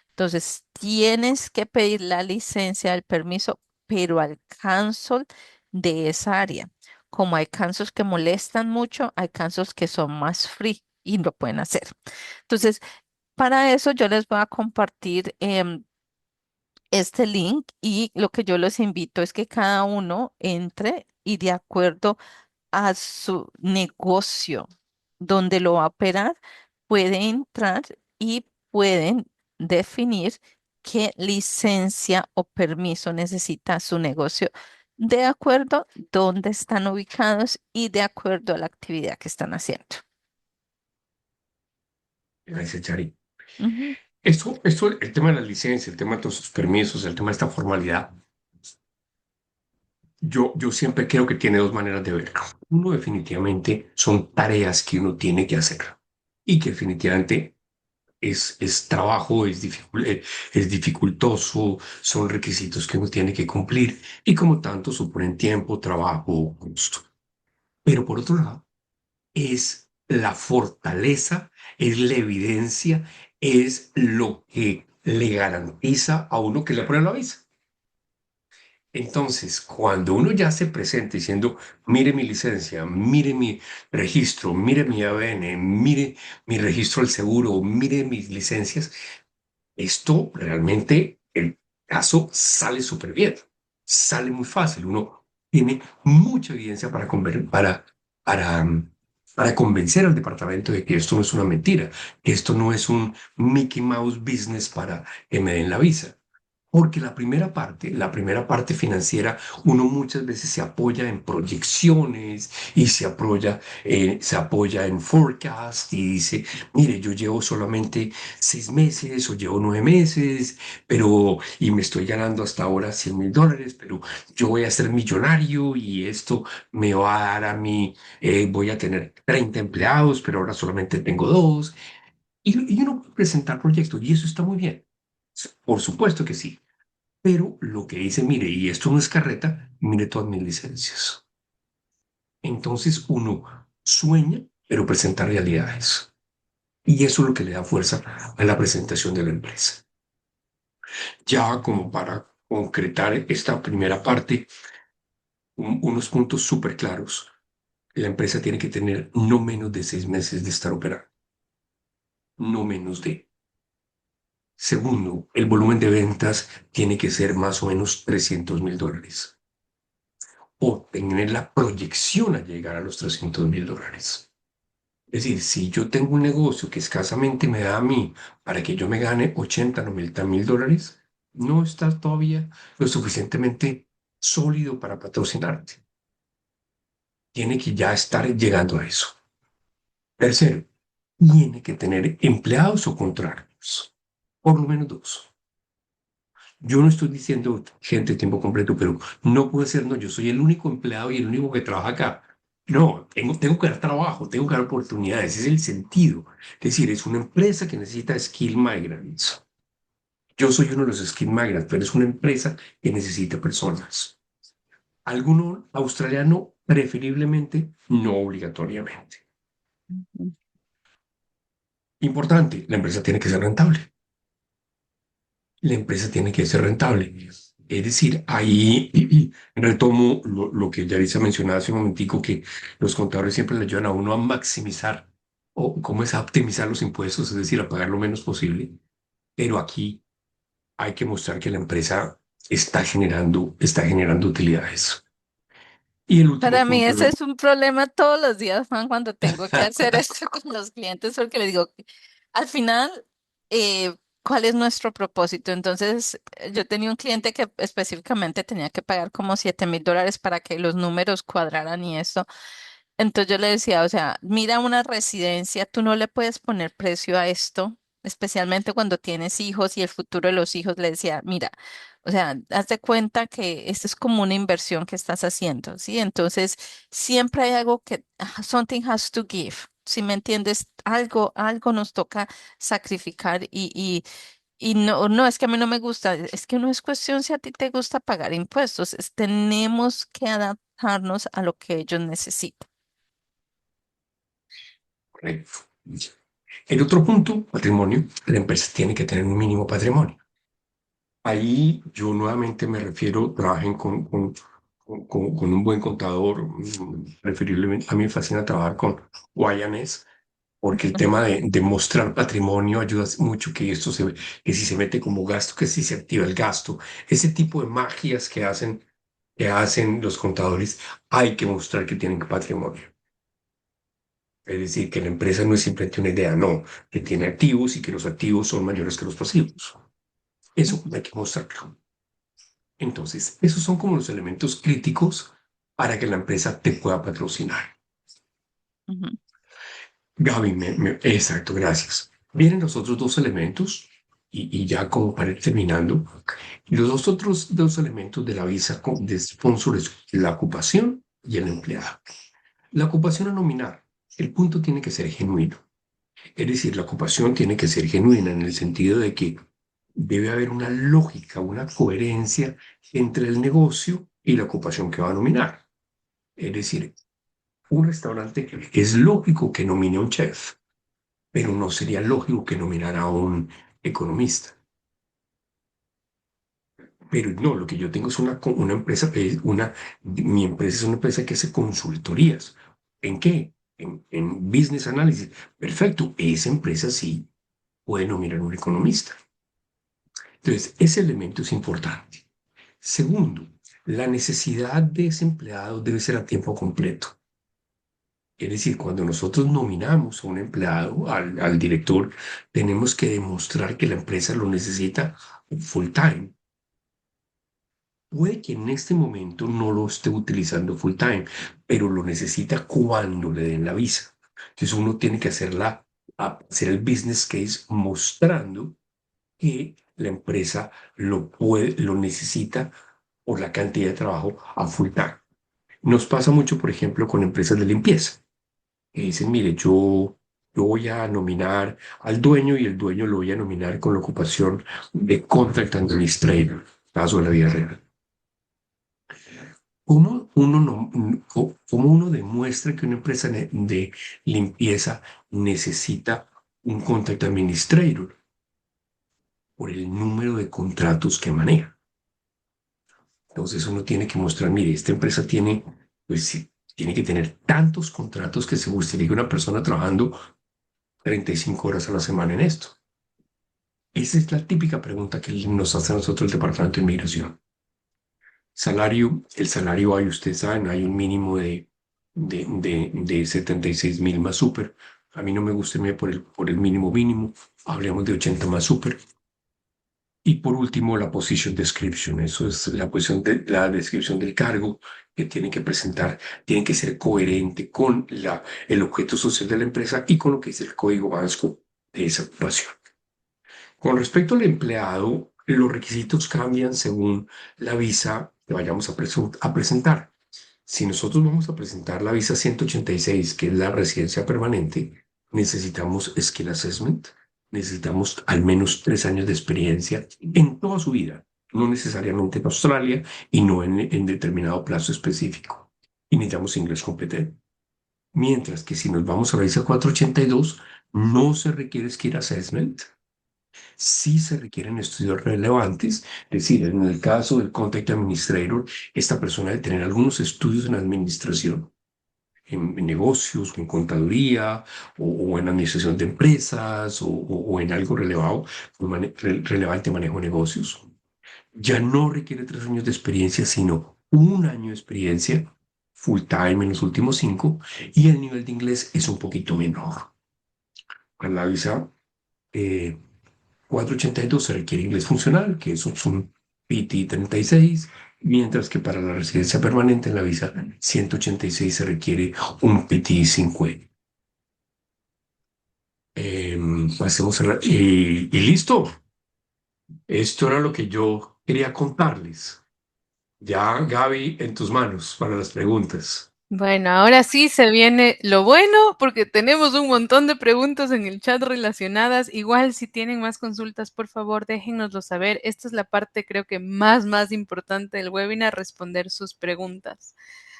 Entonces, tienes que pedir la licencia, el permiso, pero al council de esa área. Como hay councils que molestan mucho, hay councils que son más free y lo pueden hacer. Entonces, para eso yo les voy a compartir este link y lo que yo los invito es que cada uno entre y de acuerdo a su negocio donde lo va a operar, puede entrar y pueden definir qué licencia o permiso necesita su negocio de acuerdo dónde están ubicados y de acuerdo a la actividad que están haciendo. Gracias, Chari. Ujú. El tema de la licencia, el tema de todos sus permisos, el tema de esta formalidad, yo siempre creo que tiene dos maneras de verlo. Uno, definitivamente, son tareas que uno tiene que hacer y que definitivamente es trabajo, es dificultoso, son requisitos que uno tiene que cumplir y como tanto suponen tiempo, trabajo, costo. Pero por otro lado, es la fortaleza, es la evidencia, es lo que le garantiza a uno que le aprueba la visa. Entonces, cuando uno ya se presenta diciendo, mire mi licencia, mire mi registro, mire mi ABN, mire mi registro del seguro, mire mis licencias, esto realmente, el caso sale súper bien, sale muy fácil. Uno tiene mucha evidencia para convencer al departamento de que esto no es una mentira, que esto no es un Mickey Mouse business para que me den la visa. Porque la primera parte financiera, uno muchas veces se apoya en proyecciones y se apoya en forecast y dice, mire, yo llevo solamente 6 meses o llevo 9 meses, y me estoy ganando hasta ahora $100,000, pero yo voy a ser millonario y esto me va a dar a mí, voy a tener 30 empleados, pero ahora solamente tengo dos. Y uno puede presentar proyectos y eso está muy bien. Por supuesto que sí. Pero lo que dice, mire, y esto no es carreta, mire todas mis licencias. Entonces uno sueña, pero presenta realidades. Y eso es lo que le da fuerza a la presentación de la empresa. Ya como para concretar esta primera parte, unos puntos súper claros. La empresa tiene que tener no menos de 6 meses de estar operando, no menos de. Segundo, el volumen de ventas tiene que ser más o menos $300,000 o tener la proyección a llegar a los $300,000. Es decir, si yo tengo un negocio que escasamente me da a mí para que yo me gane 80, $90,000, no está todavía lo suficientemente sólido para patrocinarte. Tiene que ya estar llegando a eso. Tercero, tiene que tener empleados o contratos, por lo menos dos. Yo no estoy diciendo gente de tiempo completo, pero no puede ser, no, yo soy el único empleado y el único que trabaja acá. No, tengo que dar trabajo, tengo que dar oportunidades, es el sentido. Es decir, es una empresa que necesita skill migrants. Yo soy uno de los skill migrants, pero es una empresa que necesita personas. Alguno australiano, preferiblemente, no obligatoriamente. Ujú. Importante, la empresa tiene que ser rentable. La empresa tiene que ser rentable. Es decir, ahí retomo lo que Yarisa mencionaba hace un momentico, que los contadores siempre le ayudan a uno a maximizar o cómo es a optimizar los impuestos, es decir, a pagar lo menos posible. Pero aquí hay que mostrar que la empresa está generando utilidades. Y el último Para mí punto, ese es un problema todos los días, Juan, cuando tengo que hacer esto con los clientes, porque les digo, al final, ¿cuál es nuestro propósito? Entonces, yo tenía un cliente que específicamente tenía que pagar como $7,000 para que los números cuadraran y esto. Entonces yo le decía, o sea, mira una residencia, tú no le puedes poner precio a esto, especialmente cuando tienes hijos y el futuro de los hijos. Le decía, mira, o sea, haz de cuenta que esto es como una inversión que estás haciendo, ¿sí? Entonces, siempre hay algo que, something has to give. Si me entiendes, algo nos toca sacrificar y no, no, es que a mí no me gusta, es que no es cuestión si a ti te gusta pagar impuestos, tenemos que adaptarnos a lo que ellos necesitan. correcto. El otro punto, patrimonio, la empresa tiene que tener un mínimo patrimonio. Ahí yo nuevamente me refiero, trabajen con un buen contador, preferiblemente. A mí me fascina trabajar con YNS, porque el tema de mostrar patrimonio ayuda mucho que esto que si se mete como gasto, que si se activa el gasto, ese tipo de magias que hacen los contadores, hay que mostrar que tienen patrimonio. Es decir, que la empresa no es simplemente una idea, no, que tiene activos y que los activos son mayores que los pasivos. Eso hay que mostrarlo. Entonces, esos son como los elementos críticos para que la empresa te pueda patrocinar. Ujú. Gaby, exacto, gracias. Vienen los otros dos elementos y ya como para ir terminando, los dos otros dos elementos de la visa de sponsor es la ocupación y el empleado. La ocupación a nominar, el punto tiene que ser genuino. Es decir, la ocupación tiene que ser genuina en el sentido de que debe haber una lógica, una coherencia entre el negocio y la ocupación que va a nominar. Es decir, un restaurante es lógico que nomine a un chef, pero no sería lógico que nominara a un economista. Pero no, lo que yo tengo es una empresa, mi empresa es una empresa que hace consultorías. ¿En qué? En business analysis. Perfecto, esa empresa sí puede nominar a un economista. Entonces, ese elemento es importante. Segundo, la necesidad de ese empleado debe ser a tiempo completo. Es decir, cuando nosotros nominamos a un empleado, al director, tenemos que demostrar que la empresa lo necesita full time. Puede que en este momento no lo esté utilizando full time, pero lo necesita cuando le den la visa. Entonces uno tiene que hacer el business case mostrando que la empresa lo necesita por la cantidad de trabajo a full time. Nos pasa mucho, por ejemplo, con empresas de limpieza, que dicen, mire, yo voy a nominar al dueño y el dueño lo voy a nominar con la ocupación de contract administrator, caso de la vida real. ¿Cómo uno demuestra que una empresa de limpieza necesita un contract administrator? Por el número de contratos que maneja. Entonces uno tiene que mostrar, mire, esta empresa tiene, pues sí, tiene que tener tantos contratos que se justifique una persona trabajando 35 horas a la semana en esto. Esa es la típica pregunta que nos hace a nosotros el Departamento de Inmigración. El salario hay, ustedes saben, hay un mínimo de 76,000 más súper. A mí no me gusta irme por el mínimo mínimo. Hablemos de 80 más súper. Y por último, la position description. Eso es la descripción del cargo que tienen que presentar. Tienen que ser coherente con el objeto social de la empresa y con lo que es el código ANSCO de esa ocupación. Con respecto al empleado, los requisitos cambian según la visa que vayamos a presentar. Si nosotros vamos a presentar la visa 186, que es la residencia permanente, necesitamos skill assessment, necesitamos al menos 3 años de experiencia en toda su vida, no necesariamente en Australia y no en determinado plazo específico. Y necesitamos inglés competente. Mientras que si nos vamos a la visa 482, no se requiere skill assessment, sí se requieren estudios relevantes. Es decir, en el caso del contact administrator, esta persona debe tener algunos estudios en administración, en negocios, o en contaduría, o en administración de empresas, o en algo relevante manejo de negocios. Ya no requiere 3 años de experiencia, sino 1 año de experiencia full time en los últimos 5, y el nivel de inglés es un poquito menor. Para la visa 482 se requiere inglés funcional, que eso es un PT 36, mientras que para la residencia permanente en la visa 186 se requiere un PT 50. Pasemos y listo. Esto era lo que yo quería contarles. Ya, Gaby, en tus manos para las preguntas. Bueno, ahora sí se viene lo bueno porque tenemos un montón de preguntas en el chat relacionadas. Igual si tienen más consultas, por favor, déjennoslo saber. Esta es la parte creo que más importante del webinar, responder sus preguntas.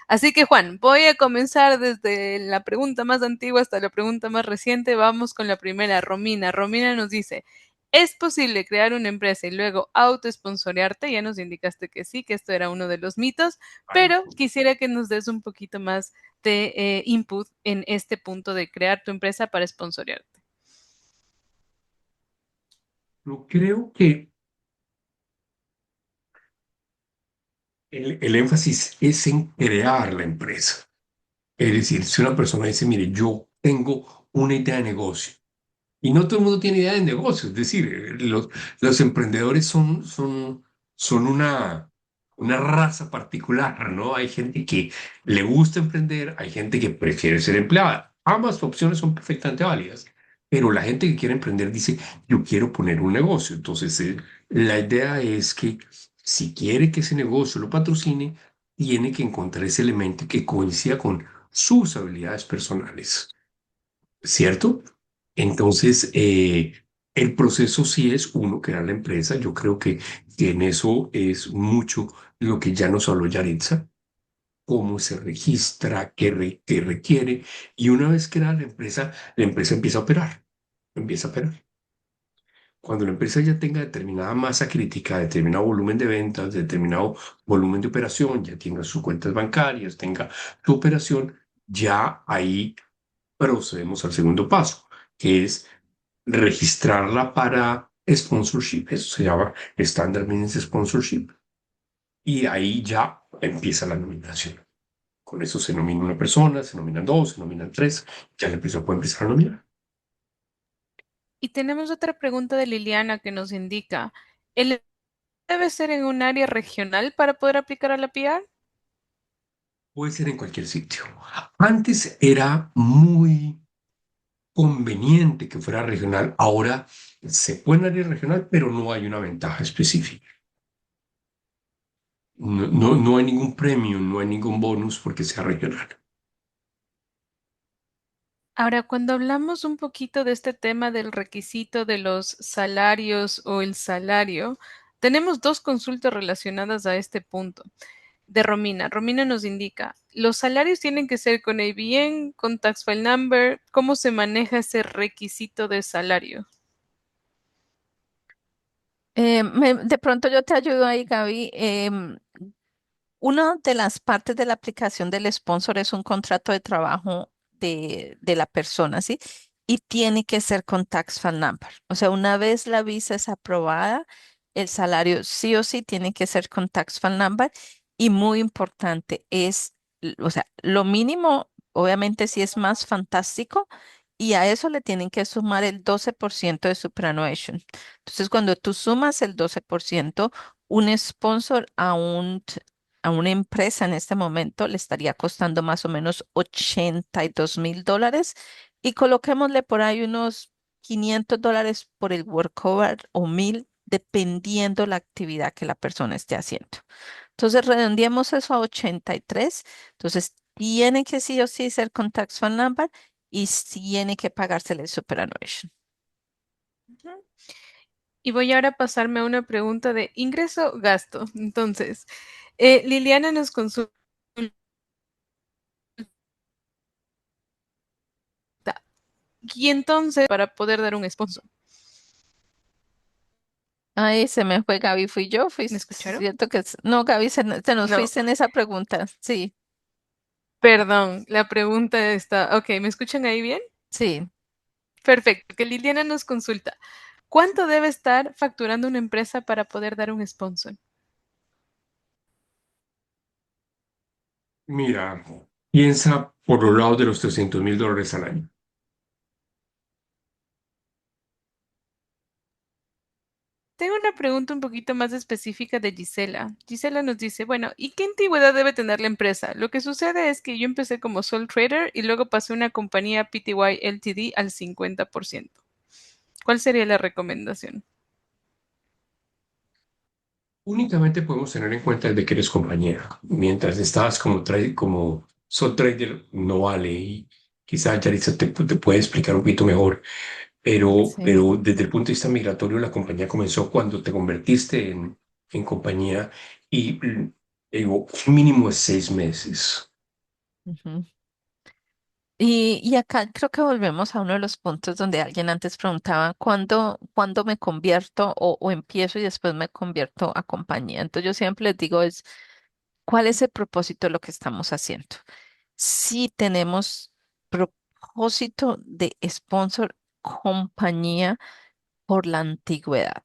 Así que Juan, voy a comenzar desde la pregunta más antigua hasta la pregunta más reciente. Vamos con la primera, Romina. Romina nos dice, ¿es posible crear una empresa y luego auto-sponsorearte? Ya nos indicaste que sí, que esto era uno de los mitos, Vale. pero quisiera que nos des un poquito más de input en este punto de crear tu empresa para sponsorearte. Yo creo que el énfasis es en crear la empresa. Es decir, si una persona dice, mire, yo tengo una idea de negocio, y no todo el mundo tiene idea de negocio, es decir, los emprendedores son una raza particular, ¿no? Hay gente que le gusta emprender, hay gente que prefiere ser empleada. Ambas opciones son perfectamente válidas, pero la gente que quiere emprender dice, yo quiero poner un negocio. Entonces, la idea es que si quiere que ese negocio lo patrocine, tiene que encontrar ese elemento que coincida con sus habilidades personales, ¿cierto? Entonces, el proceso sí es uno, crear la empresa. Yo creo que en eso es mucho lo que ya nos habló Yaritza, cómo se registra, qué requiere. Y una vez creada la empresa empieza a operar, empieza a operar. Cuando la empresa ya tenga determinada masa crítica, determinado volumen de ventas, determinado volumen de operación, ya tenga sus cuentas bancarias, tenga su operación, ya ahí procedemos al segundo paso, que es registrarla para sponsorship. Eso se llama Standard Business Sponsorship. Y ahí ya empieza la nominación. Con eso se nomina una persona, se nominan dos, se nominan tres, ya la empresa puede empezar a nominar. Y tenemos otra pregunta de Liliana que nos indica, ¿el debe ser en un área regional para poder aplicar a la PR? Puede ser en cualquier sitio. Antes era muy conveniente que fuera regional. Ahora se puede en área regional, pero no hay una ventaja específica. No hay ningún premio, no hay ningún bonus porque sea regional. Ahora, cuando hablamos un poquito de este tema del requisito de los salarios o el salario, tenemos dos consultas relacionadas a este punto. De Romina. Romina nos indica, los salarios tienen que ser con ABN, con Tax File Number. ¿Cómo se maneja ese requisito de salario? De pronto yo te ayudo ahí, Gaby. Una de las partes de la aplicación del sponsor es un contrato de trabajo de la persona, ¿sí? Y tiene que ser con Tax File Number. O sea, una vez la visa es aprobada, el salario sí o sí tiene que ser con Tax File Number. Y muy importante es, o sea, lo mínimo, obviamente sí es más fantástico, y a eso le tienen que sumar el 12% de superannuation. Entonces, cuando tú sumas el 12%, un sponsor a una empresa en este momento le estaría costando más o menos $82,000, y coloquémosle por ahí unos $500 por el workover o 1,000, dependiendo la actividad que la persona esté haciendo. Entonces, redondeemos eso a 83. Entonces, tiene que sí o sí ser con Tax Fund Number y tiene que pagársele el superannuation. Ujú. Y voy ahora a pasarme a una pregunta de ingreso-gasto. Entonces, Liliana nos consulta, y entonces, para poder dar un sponsor, Ay, se me fue Gaby, fui yo, fui, ¿me escucharon? cierto que no, Gaby, te nos No, fuiste en esa pregunta. Sí, perdón, la pregunta está, ok, ¿me escuchan ahí bien? sí. Perfecto, que Liliana nos consulta. ¿Cuánto debe estar facturando una empresa para poder dar un sponsor? Mira, piensa por los lados de los $300,000 al año. Tengo una pregunta un poquito más específica de Gisela. Gisela nos dice, bueno, ¿y qué antigüedad debe tener la empresa? Lo que sucede es que yo empecé como sole trader y luego pasé una compañía PTY Ltd al 50%. ¿Cuál sería la recomendación? Únicamente podemos tener en cuenta el de que eres compañera. Mientras estás como sole trader, no vale. Y quizás Yaritza te puede explicar un poquito mejor. Sí. Pero desde el punto de vista migratorio, la compañía comenzó cuando te convertiste en compañía y digo, mínimo es 6 meses. Ujú. Y acá creo que volvemos a uno de los puntos donde alguien antes preguntaba cuándo me convierto o empiezo y después me convierto a compañía. Entonces yo siempre les digo es, ¿cuál es el propósito de lo que estamos haciendo? Si tenemos propósito de sponsor compañía por la antigüedad,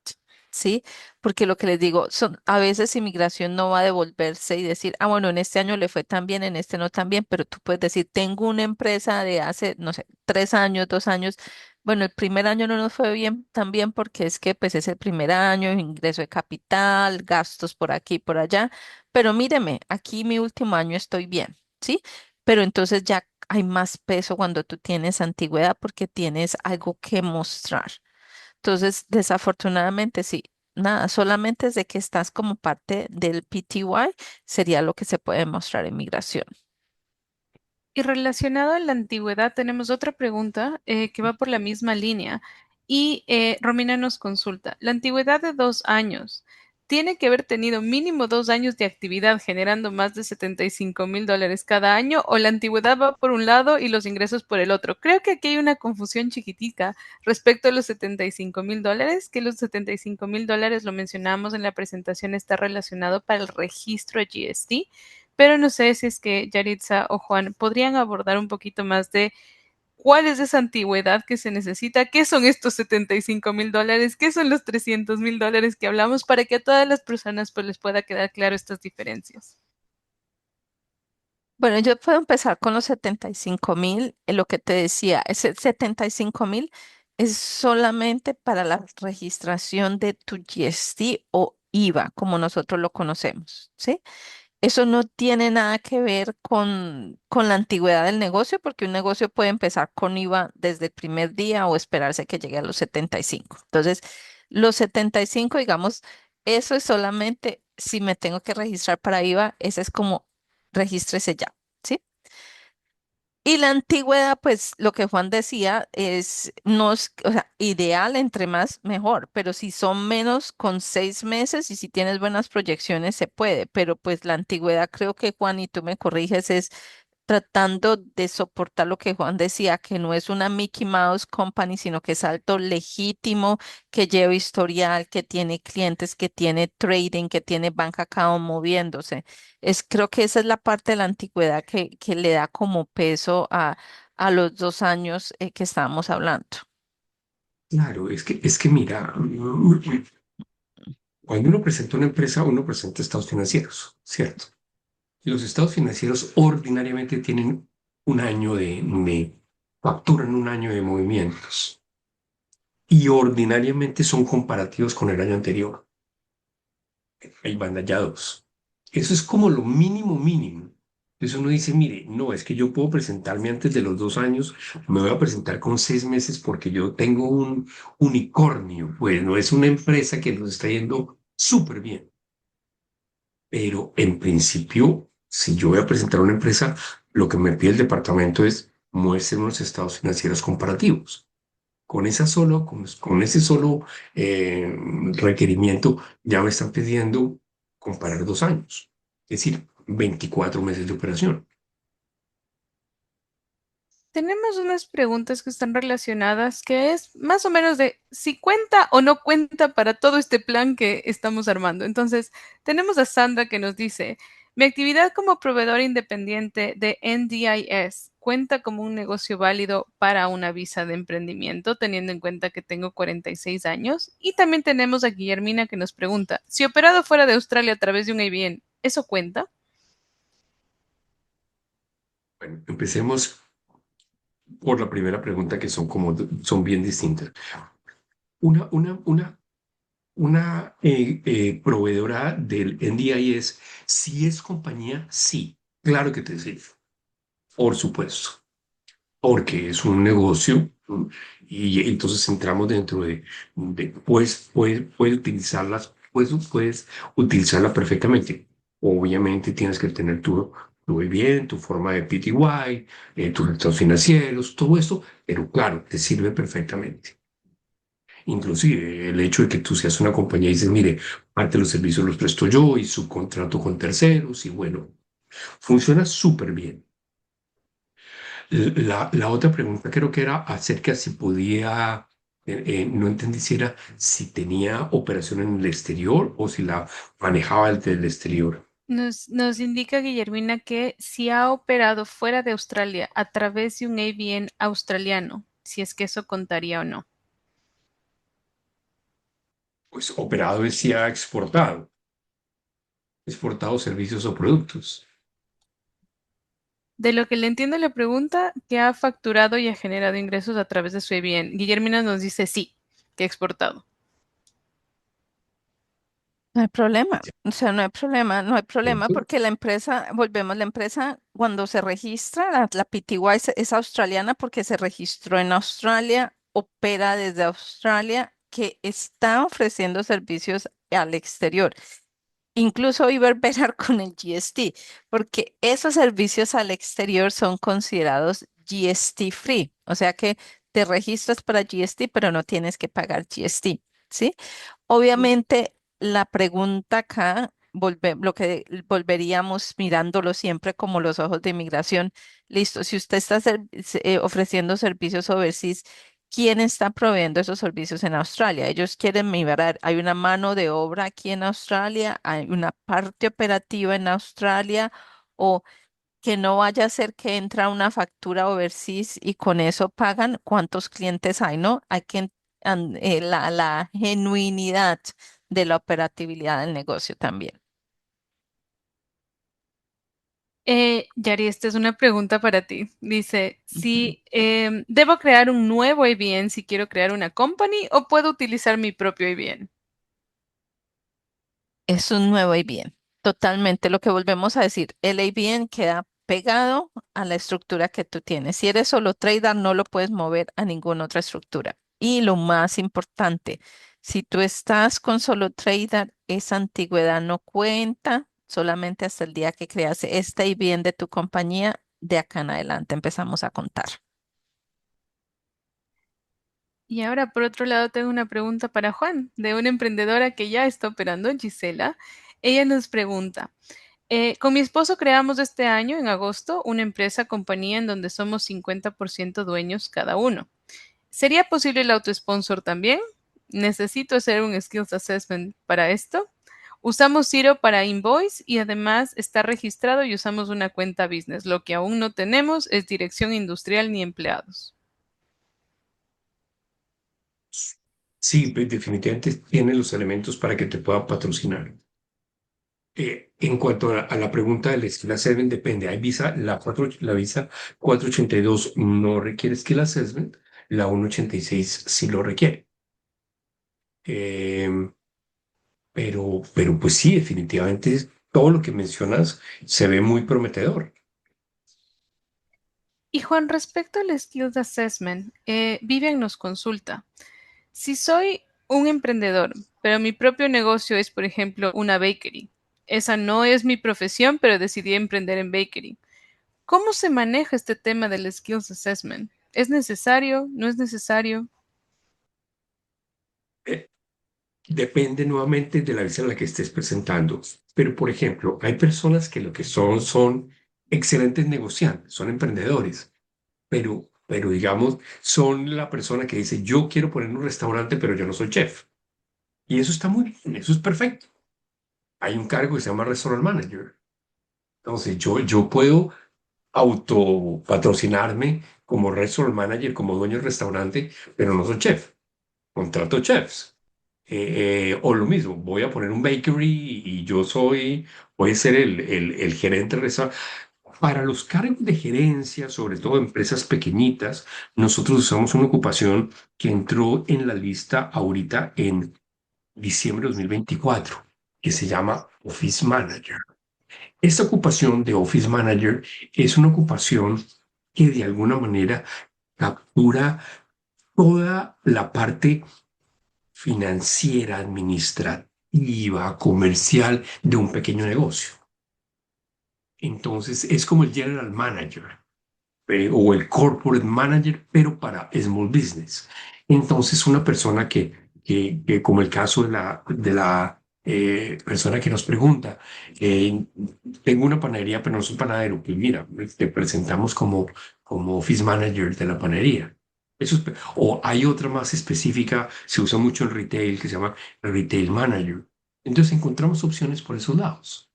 ¿sí? Porque lo que les digo, a veces inmigración no va a devolverse y decir, ah, bueno, en este año le fue tan bien, en este no tan bien, pero tú puedes decir, tengo una empresa de hace, no sé, 3 años, 2 años. Bueno, el primer año no nos fue bien tan bien porque es que pues es el primer año, ingreso de capital, gastos por aquí y por allá, pero míreme, aquí mi último año estoy bien, ¿sí? Pero entonces ya hay más peso cuando tú tienes antigüedad porque tienes algo que mostrar. Entonces, desafortunadamente, sí, nada, solamente es de que estás como parte del PTY, sería lo que se puede mostrar en migración. Y relacionado a la antigüedad, tenemos otra pregunta que va por la misma línea. Y Romina nos consulta, la antigüedad de 2 años tiene que haber tenido mínimo 2 años de actividad generando más de $75,000 cada año o la antigüedad va por un lado y los ingresos por el otro. Creo que aquí hay una confusión chiquitica respecto a los $75,000, que los $75,000 lo mencionamos en la presentación, está relacionado para el registro GST, pero no sé si es que Yaritza o Juan podrían abordar un poquito más de cuál es esa antigüedad que se necesita, qué son estos $75,000, qué son los $300,000 que hablamos para que a todas las personas pues les pueda quedar claro estas diferencias. Bueno, yo puedo empezar con los 75,000, lo que te decía, ese 75,000 es solamente para la registración de tu GST o IVA, como nosotros lo conocemos, ¿sí? Eso no tiene nada que ver con la antigüedad del negocio, porque un negocio puede empezar con IVA desde el primer día o esperarse que llegue a los 75. Entonces, los 75, digamos, eso es solamente si me tengo que registrar para IVA, ese es como regístrese ya, ¿sí? Y la antigüedad, pues lo que Juan decía es, no es, o sea, ideal entre más mejor, pero si son menos con 6 meses y si tienes buenas proyecciones se puede, pero pues la antigüedad creo que Juan, y tú me corriges, es tratando de soportar lo que Juan decía, que no es una Mickey Mouse Company, sino que es algo legítimo, que lleva historial, que tiene clientes, que tiene trading, que tiene bank account moviéndose. Creo que esa es la parte de la antigüedad que le da como peso a los 2 años que estábamos hablando. Claro, es que mira, cuando uno presenta una empresa, uno presenta estados financieros, ¿cierto? Y los estados financieros ordinariamente tienen un año facturan un año de movimientos y ordinariamente son comparativos con el año anterior. Hay bandallados. Eso es como lo mínimo mínimo. Entonces uno dice, mire, no, es que yo puedo presentarme antes de los 2 años, me voy a presentar con 6 meses porque yo tengo un unicornio. Pues no es una empresa que nos está yendo súper bien. Pero en principio, si yo voy a presentar una empresa, lo que me pide el departamento es muestre unos estados financieros comparativos. Con ese solo requerimiento ya me están pidiendo comparar 2 años, es decir, 24 meses de operación. Tenemos unas preguntas que están relacionadas, que es más o menos de si cuenta o no cuenta para todo este plan que estamos armando. Entonces, tenemos a Sandra que nos dice, mi actividad como proveedor independiente de NDIS cuenta como un negocio válido para una visa de emprendimiento, teniendo en cuenta que tengo 46 años. Y también tenemos a Guillermina que nos pregunta, si operado fuera de Australia a través de un ABN, ¿eso cuenta? Bueno, empecemos por la primera pregunta que son bien distintas. Una, una, una, una proveedora del NDIS, si es compañía, sí, claro que te sirve, por supuesto, porque es un negocio y entonces entramos dentro puedes utilizarlas, puedes utilizarla perfectamente. Obviamente tienes que tener tu bien, tu forma de PTY, tus estados financieros, todo esto, pero claro, te sirve perfectamente. Inclusive el hecho de que tú seas una compañía y dices, mire, parte de los servicios los presto yo y subcontrato con terceros y bueno, funciona súper bien. La otra pregunta creo que era acerca si podía, no entendí si era si tenía operación en el exterior o si la manejaba desde el exterior. Nos indica Guillermina que si ha operado fuera de Australia a través de un ABN australiano, si es que eso contaría o no. Pues operado es si ha exportado servicios o productos. De lo que le entiendo la pregunta, que ha facturado y ha generado ingresos a través de su ABN. Guillermina nos dice sí, que ha exportado. No hay problema, o sea, no hay problema, no hay problema ¿Cierto? porque la empresa, volvemos, la empresa cuando se registra, la PTY es australiana porque se registró en Australia, opera desde Australia, que está ofreciendo servicios al exterior. Incluso Iberverar con el GST, porque esos servicios al exterior son considerados GST free, o sea que te registras para GST, pero no tienes que pagar GST, ¿sí? Obviamente, la pregunta acá, lo que volveríamos mirándolo siempre como los ojos de inmigración, listo, si usted está ofreciendo servicios overseas, ¿quién está proveyendo esos servicios en Australia? Ellos quieren migrar, hay una mano de obra aquí en Australia, hay una parte operativa en Australia, o que no vaya a ser que entra una factura overseas y con eso pagan cuántos clientes hay, ¿no? Hay que la genuinidad de la operatividad del negocio también. Yari, esta es una pregunta para ti. Dice, Ujú. si debo crear un nuevo ABN si quiero crear una company o puedo utilizar mi propio ABN. Es un nuevo ABN. Totalmente lo que volvemos a decir, el ABN queda pegado a la estructura que tú tienes. Si eres solo trader, no lo puedes mover a ninguna otra estructura. Y lo más importante, si tú estás con solo trader, esa antigüedad no cuenta, solamente hasta el día que creas este ABN de tu compañía, de acá en adelante empezamos a contar. Y ahora, por otro lado, tengo una pregunta para Juan, de una emprendedora que ya está operando, Gisela. Ella nos pregunta, con mi esposo creamos este año, en agosto, una empresa compañía en donde somos 50% dueños cada uno. ¿Sería posible el autosponsor también? Necesito hacer un skills assessment para esto. Usamos Zero para invoice y además está registrado y usamos una cuenta business. Lo que aún no tenemos es dirección industrial ni empleados. Sí, pues, definitivamente tiene los elementos para que te pueda patrocinar. En cuanto a la pregunta del Skill Assessment, depende. Hay visa, la visa 482 no requiere Skill Assessment, la 186 sí lo requiere. Eh, pero pues sí, definitivamente todo lo que mencionas se ve muy prometedor. Y Juan, respecto al Skills Assessment, Vivian nos consulta. Si soy un emprendedor, pero mi propio negocio es, por ejemplo, una bakery. Esa no es mi profesión, pero decidí emprender en bakery. ¿Cómo se maneja este tema del Skills Assessment? ¿Es necesario? ¿No es necesario? Depende nuevamente de la visa en la que estés presentando. Pero, por ejemplo, hay personas que lo que son excelentes negociantes, son emprendedores, pero digamos, son la persona que dice, yo quiero poner un restaurante, pero yo no soy chef. Y eso está muy bien, eso es perfecto. Hay un cargo que se llama Restaurant Manager. Entonces, yo puedo autopatrocinarme como Restaurant Manager, como dueño del restaurante, pero no soy chef. Contrato chefs. O lo mismo, voy a poner un bakery y voy a ser el gerente del restaurante. Para los cargos de gerencia, sobre todo empresas pequeñitas, nosotros usamos una ocupación que entró en la lista ahorita en diciembre de 2024, que se llama Office Manager. Esta ocupación de Office Manager es una ocupación que de alguna manera captura toda la parte financiera, administrativa, comercial de un pequeño negocio. Entonces es como el General Manager o el Corporate Manager, pero para Small Business. Entonces una persona que como el caso de la persona que nos pregunta, tengo una panadería, pero no soy panadero, pues mira, te presentamos como Office Manager de la panadería. O hay otra más específica, se usa mucho en retail, que se llama Retail Manager. Entonces encontramos opciones por esos lados.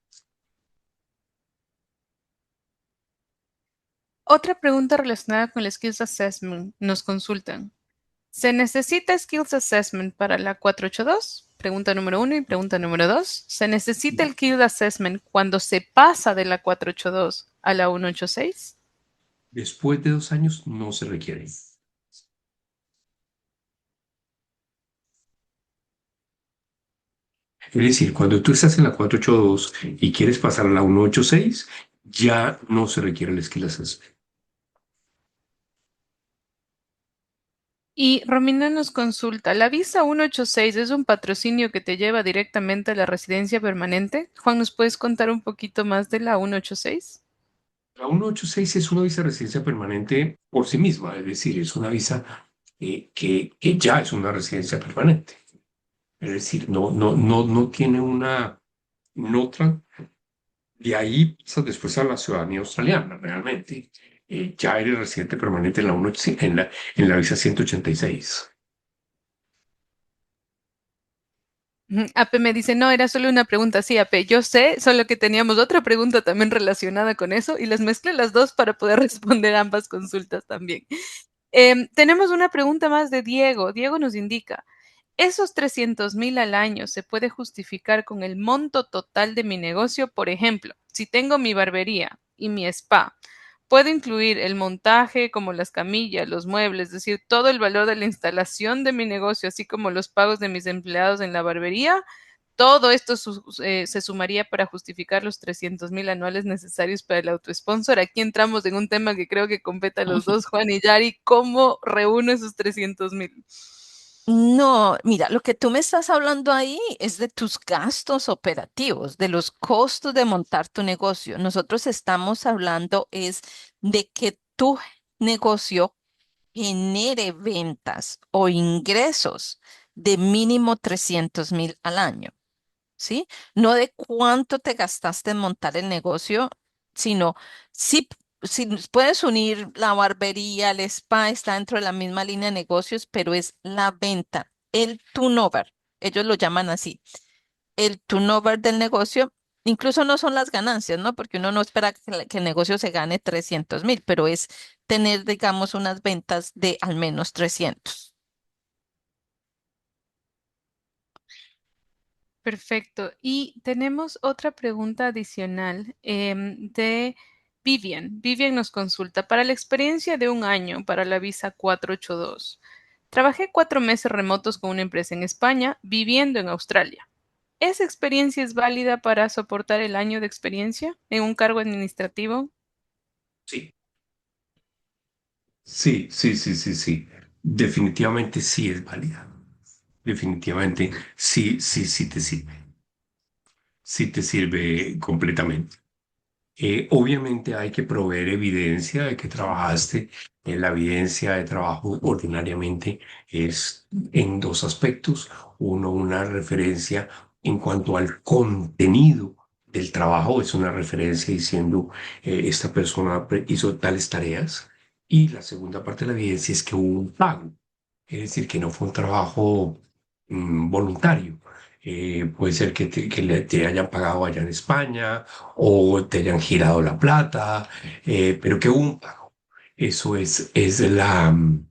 Otra pregunta relacionada con el Skills Assessment. Nos consultan. ¿Se necesita Skills Assessment para la 482? Pregunta número uno y pregunta número dos. ¿Se necesita el Skills Assessment cuando se pasa de la 482 a la 186? Después de 2 años no se requiere. Es decir, cuando tú estás en la 482 y quieres pasar a la 186, ya no se requiere el Skill Assessment. Y Romina nos consulta, ¿la visa 186 es un patrocinio que te lleva directamente a la residencia permanente? Juan, ¿nos puedes contar un poquito más de la 186? La 186 es una visa de residencia permanente por sí misma, es decir, es una visa que ya es una residencia permanente. Es decir, no tiene una nota. De ahí pasas después a la ciudadanía australiana, realmente. Ya eres residente permanente en la, 186 en la visa 186. Ujú, Ape me dice, no, era solo una pregunta. Sí, Ape, yo sé, solo que teníamos otra pregunta también relacionada con eso y les mezclé las dos para poder responder ambas consultas también. Tenemos una pregunta más de Diego. Diego nos indica, ¿esos 300.000 al año se puede justificar con el monto total de mi negocio? Por ejemplo, si tengo mi barbería y mi spa, ¿puedo incluir el montaje como las camillas, los muebles, es decir, todo el valor de la instalación de mi negocio, así como los pagos de mis empleados en la barbería? Todo esto se sumaría para justificar los 300.000 anuales necesarios para el autosponsor. Aquí entramos en un tema que creo que compete a los dos, Juan y Yari. ¿Cómo reúno esos 300.000? No, mira, lo que tú me estás hablando ahí es de tus gastos operativos, de los costos de montar tu negocio. Nosotros estamos hablando es de que tu negocio genere ventas o ingresos de mínimo 300.000 al año. ¿Sí? No de cuánto te gastaste en montar el negocio, sino si puedes unir la barbería, el spa, está dentro de la misma línea de negocios, pero es la venta, el turnover, ellos lo llaman así, el turnover del negocio. Incluso no son las ganancias, ¿no? Porque uno no espera que el negocio se gane 300.000, pero es tener, digamos, unas ventas de al menos 300. Perfecto. Y tenemos otra pregunta adicional de Vivian. Vivian nos consulta, para la experiencia de un año para la visa 482, trabajé 4 meses remotos con una empresa en España, viviendo en Australia. ¿Esa experiencia es válida para soportar el año de experiencia en un cargo administrativo? Sí, sí. Definitivamente sí es válida. Definitivamente sí te sirve. Sí te sirve completamente. Obviamente hay que proveer evidencia de que trabajaste. La evidencia de trabajo ordinariamente es en dos aspectos. Uno, una referencia en cuanto al contenido del trabajo, es una referencia diciendo esta persona hizo tales tareas. Y la segunda parte de la evidencia es que hubo un pago, es decir, que no fue un trabajo voluntario. Puede ser te hayan pagado allá en España o te hayan girado la plata, pero que hubo un pago. Eso es la, mm,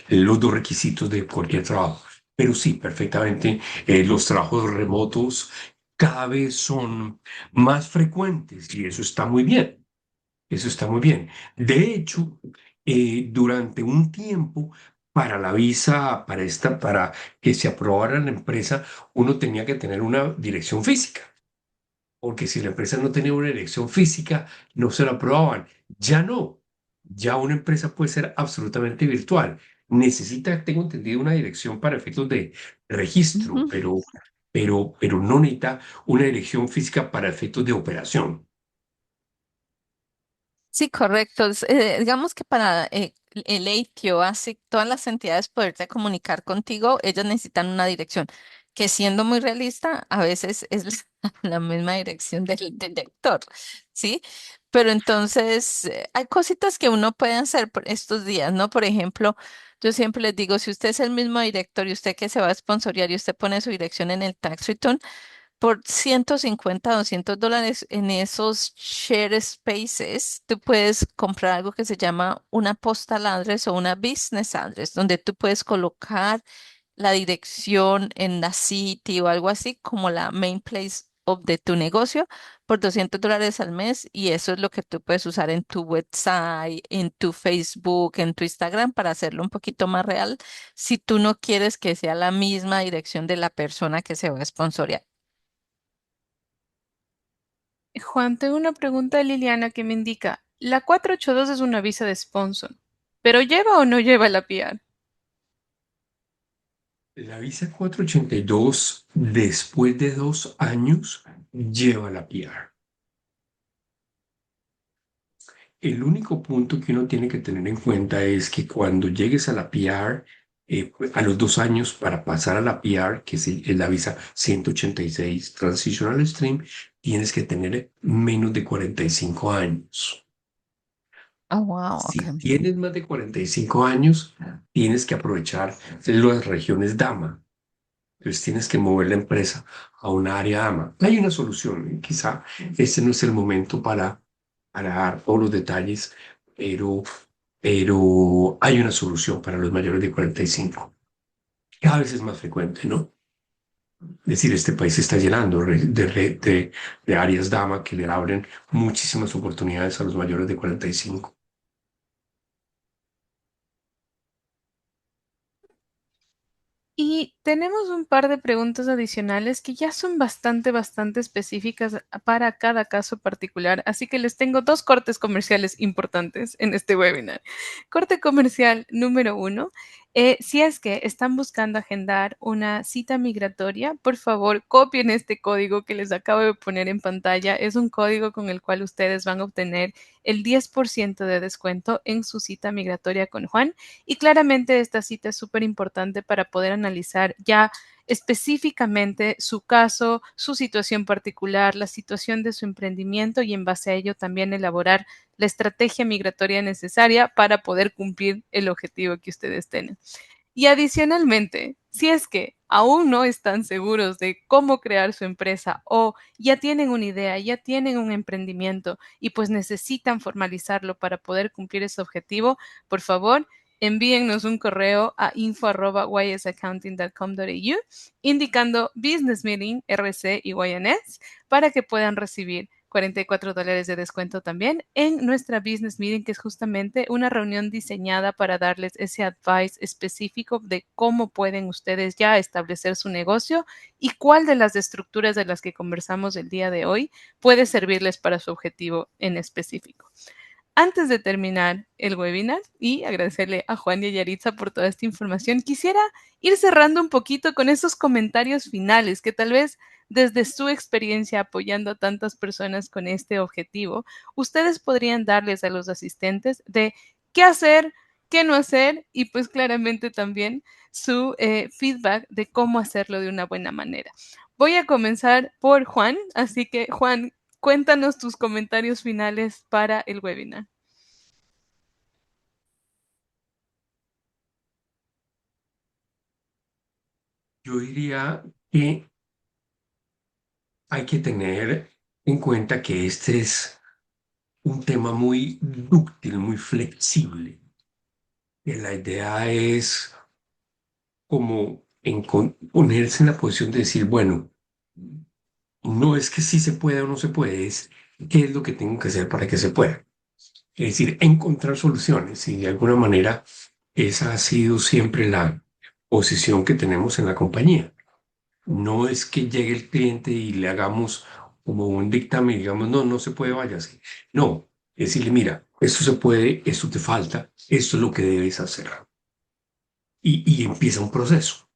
los dos requisitos de cualquier trabajo. Pero sí, perfectamente, los trabajos remotos cada vez son más frecuentes y eso está muy bien. Eso está muy bien. De hecho, durante un tiempo, para la visa, para que se aprobara la empresa, uno tenía que tener una dirección física, porque si la empresa no tenía una dirección física, no se la aprobaban. Ya no, ya una empresa puede ser absolutamente virtual. Necesita, tengo entendido, una dirección para efectos de registro, Ujú. pero no necesita una dirección física para efectos de operación. Sí, correcto. Digamos que para el ATO, así todas las entidades poderse comunicar contigo, ellos necesitan una dirección, que siendo muy realista, a veces es la misma dirección del director, ¿sí? Pero entonces hay cositas que uno puede hacer por estos días, ¿no? Por ejemplo, yo siempre les digo, si usted es el mismo director y usted que se va a sponsorear y usted pone su dirección en el tax return, por 150 $200 en esos share spaces, tú puedes comprar algo que se llama una postal address o una business address, donde tú puedes colocar la dirección en la city o algo así como la main place de tu negocio por $200 al mes y eso es lo que tú puedes usar en tu website, en tu Facebook, en tu Instagram para hacerlo un poquito más real si tú no quieres que sea la misma dirección de la persona que se va a sponsorear. Juan, tengo una pregunta de Liliana que me indica, la 482 es una visa de sponsor, pero ¿lleva o no lleva la PR? La visa 482, después de 2 años, lleva la PR. El único punto que uno tiene que tener en cuenta es que cuando llegues a la PR, pues, a los 2 años para pasar a la PR, que es la visa 186 Transitional Stream, tienes que tener menos de 45 años. Oh, wow, Si okay. tienes más de 45 años, tienes que aprovechar las regiones DAMA. Entonces tienes que mover la empresa a una área AMA. Hay una solución, quizá este no es el momento para dar todos los detalles, pero, pero hay una solución para los mayores de 45. Cada vez es más frecuente, ¿no? Es decir, este país se está llenando de áreas DAMA que le abren muchísimas oportunidades a los mayores de 45. Y tenemos un par de preguntas adicionales que ya son bastante específicas para cada caso particular, así que les tengo dos cortes comerciales importantes en este webinar. Corte comercial número uno, si es que están buscando agendar una cita migratoria, por favor copien este código que les acabo de poner en pantalla. Es un código con el cual ustedes van a obtener el 10% de descuento en su cita migratoria con Juan. Y claramente esta cita es súper importante para poder analizar ya específicamente su caso, su situación particular, la situación de su emprendimiento y en base a ello también elaborar la estrategia migratoria necesaria para poder cumplir el objetivo que ustedes tienen. Y adicionalmente, si es que aún no están seguros de cómo crear su empresa o ya tienen una idea, ya tienen un emprendimiento y pues necesitan formalizarlo para poder cumplir ese objetivo, por favor, envíennos un correo a info@ysaccounting.com.au indicando Business Meeting, RC y YNS para que puedan recibir $44 de descuento también en nuestra Business Meeting, que es justamente una reunión diseñada para darles ese advice específico de cómo pueden ustedes ya establecer su negocio y cuál de las estructuras de las que conversamos el día de hoy puede servirles para su objetivo en específico. Antes de terminar el webinar y agradecerle a Juan y a Yaritza por toda esta información, quisiera ir cerrando un poquito con esos comentarios finales que tal vez desde su experiencia apoyando a tantas personas con este objetivo, ustedes podrían darles a los asistentes de qué hacer, qué no hacer y pues claramente también su feedback de cómo hacerlo de una buena manera. Voy a comenzar por Juan, así que Juan, cuéntanos tus comentarios finales para el webinar. Yo diría que hay que tener en cuenta que este es un tema muy dúctil, muy flexible. Y la idea es como ponerse en la posición de decir, bueno, no es que sí se pueda o no se puede, es qué es lo que tengo que hacer para que se pueda. Es decir, encontrar soluciones y de alguna manera esa ha sido siempre la posición que tenemos en la compañía. No es que llegue el cliente y le hagamos como un dictamen y digamos, no, no se puede, váyase. No, es decirle, mira, esto se puede, esto te falta, esto es lo que debes hacer. Y empieza un proceso.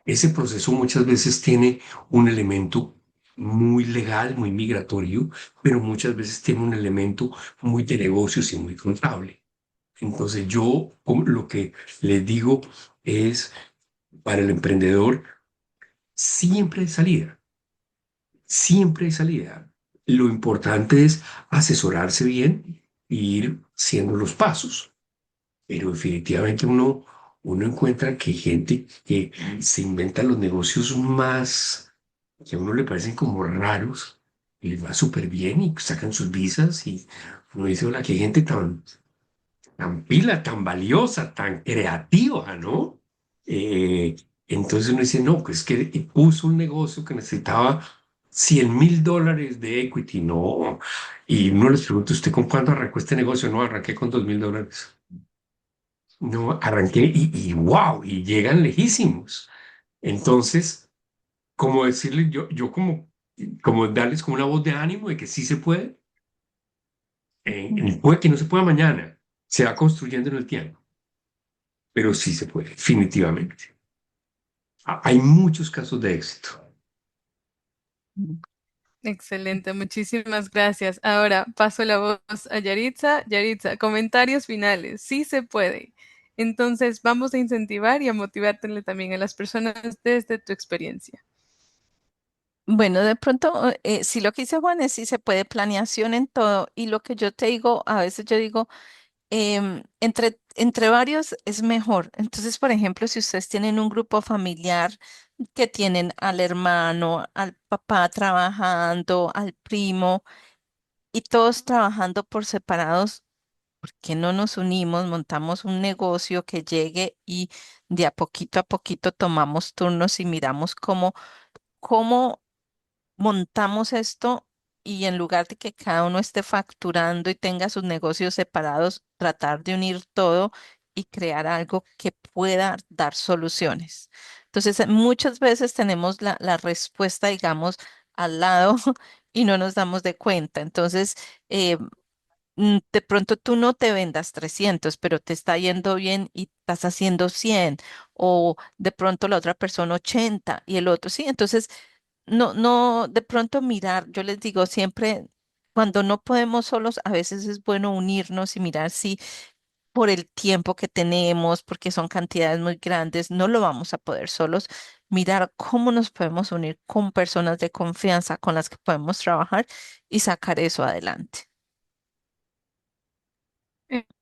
Ese proceso muchas veces tiene un elemento muy legal, muy migratorio, pero muchas veces tiene un elemento muy de negocios y muy contable. Entonces yo lo que les digo es, para el emprendedor, siempre hay salida, siempre hay salida. Lo importante es asesorarse bien e ir haciendo los pasos. Pero definitivamente uno encuentra que hay gente que se inventa los negocios más que a uno le parecen como raros y les va súper bien y sacan sus visas y uno dice, hola, qué gente tan pila, tan valiosa, tan creativa, ¿no? Eh, entonces uno dice, no, pues que puso un negocio que necesitaba $100,000 de equity, no. Y uno les pregunta, ¿usted con cuánto arrancó este negocio? No, arranqué con $2,000. No, arranqué y wow, y llegan lejísimos. Entonces, como decirles, yo como darles como una voz de ánimo de que sí se puede, puede que no se pueda mañana, se va construyendo en el tiempo, pero sí se puede, definitivamente. Hay muchos casos de éxito. Excelente, muchísimas gracias. Ahora paso la voz a Yaritza. Yaritza, comentarios finales. Sí se puede. Entonces vamos a incentivar y a motivártele también a las personas desde tu experiencia. Bueno, de pronto, si lo que dice Juan es si se puede planeación en todo y lo que yo te digo, a veces yo digo, entre varios es mejor. Entonces, por ejemplo, si ustedes tienen un grupo familiar que tienen al hermano, al papá trabajando, al primo y todos trabajando por separados, ¿por qué no nos unimos, montamos un negocio que llegue y de a poquito tomamos turnos y miramos cómo montamos esto y en lugar de que cada uno esté facturando y tenga sus negocios separados, tratar de unir todo y crear algo que pueda dar soluciones? Entonces, muchas veces tenemos la respuesta, digamos, al lado y no nos damos de cuenta. Entonces, eh, de pronto tú no te vendas 300, pero te está yendo bien y estás haciendo 100, o de pronto la otra persona 80 y el otro sí. Entonces, no, de pronto mirar, yo les digo siempre, cuando no podemos solos, a veces es bueno unirnos y mirar si por el tiempo que tenemos, porque son cantidades muy grandes, no lo vamos a poder solos, mirar cómo nos podemos unir con personas de confianza con las que podemos trabajar y sacar eso adelante.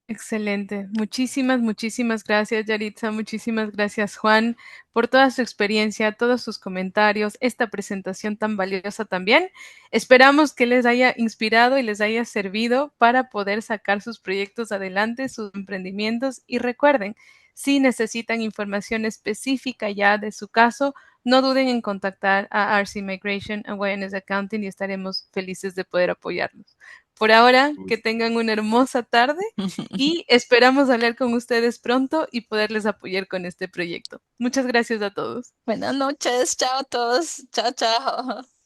Excelente. Muchísimas, muchísimas gracias, Yaritza. Muchísimas gracias, Juan, por toda su experiencia, todos sus comentarios, esta presentación tan valiosa también. Esperamos que les haya inspirado y les haya servido para poder sacar sus proyectos adelante, sus emprendimientos. Y recuerden, si necesitan información específica ya de su caso, no duden en contactar a RC Migration Awareness Accounting y estaremos felices de poder apoyarlos. Por ahora, que tengan una hermosa tarde y esperamos hablar con ustedes pronto y poderles apoyar con este proyecto. Muchas gracias a todos. Buenas noches, chao a todos, chao, chao.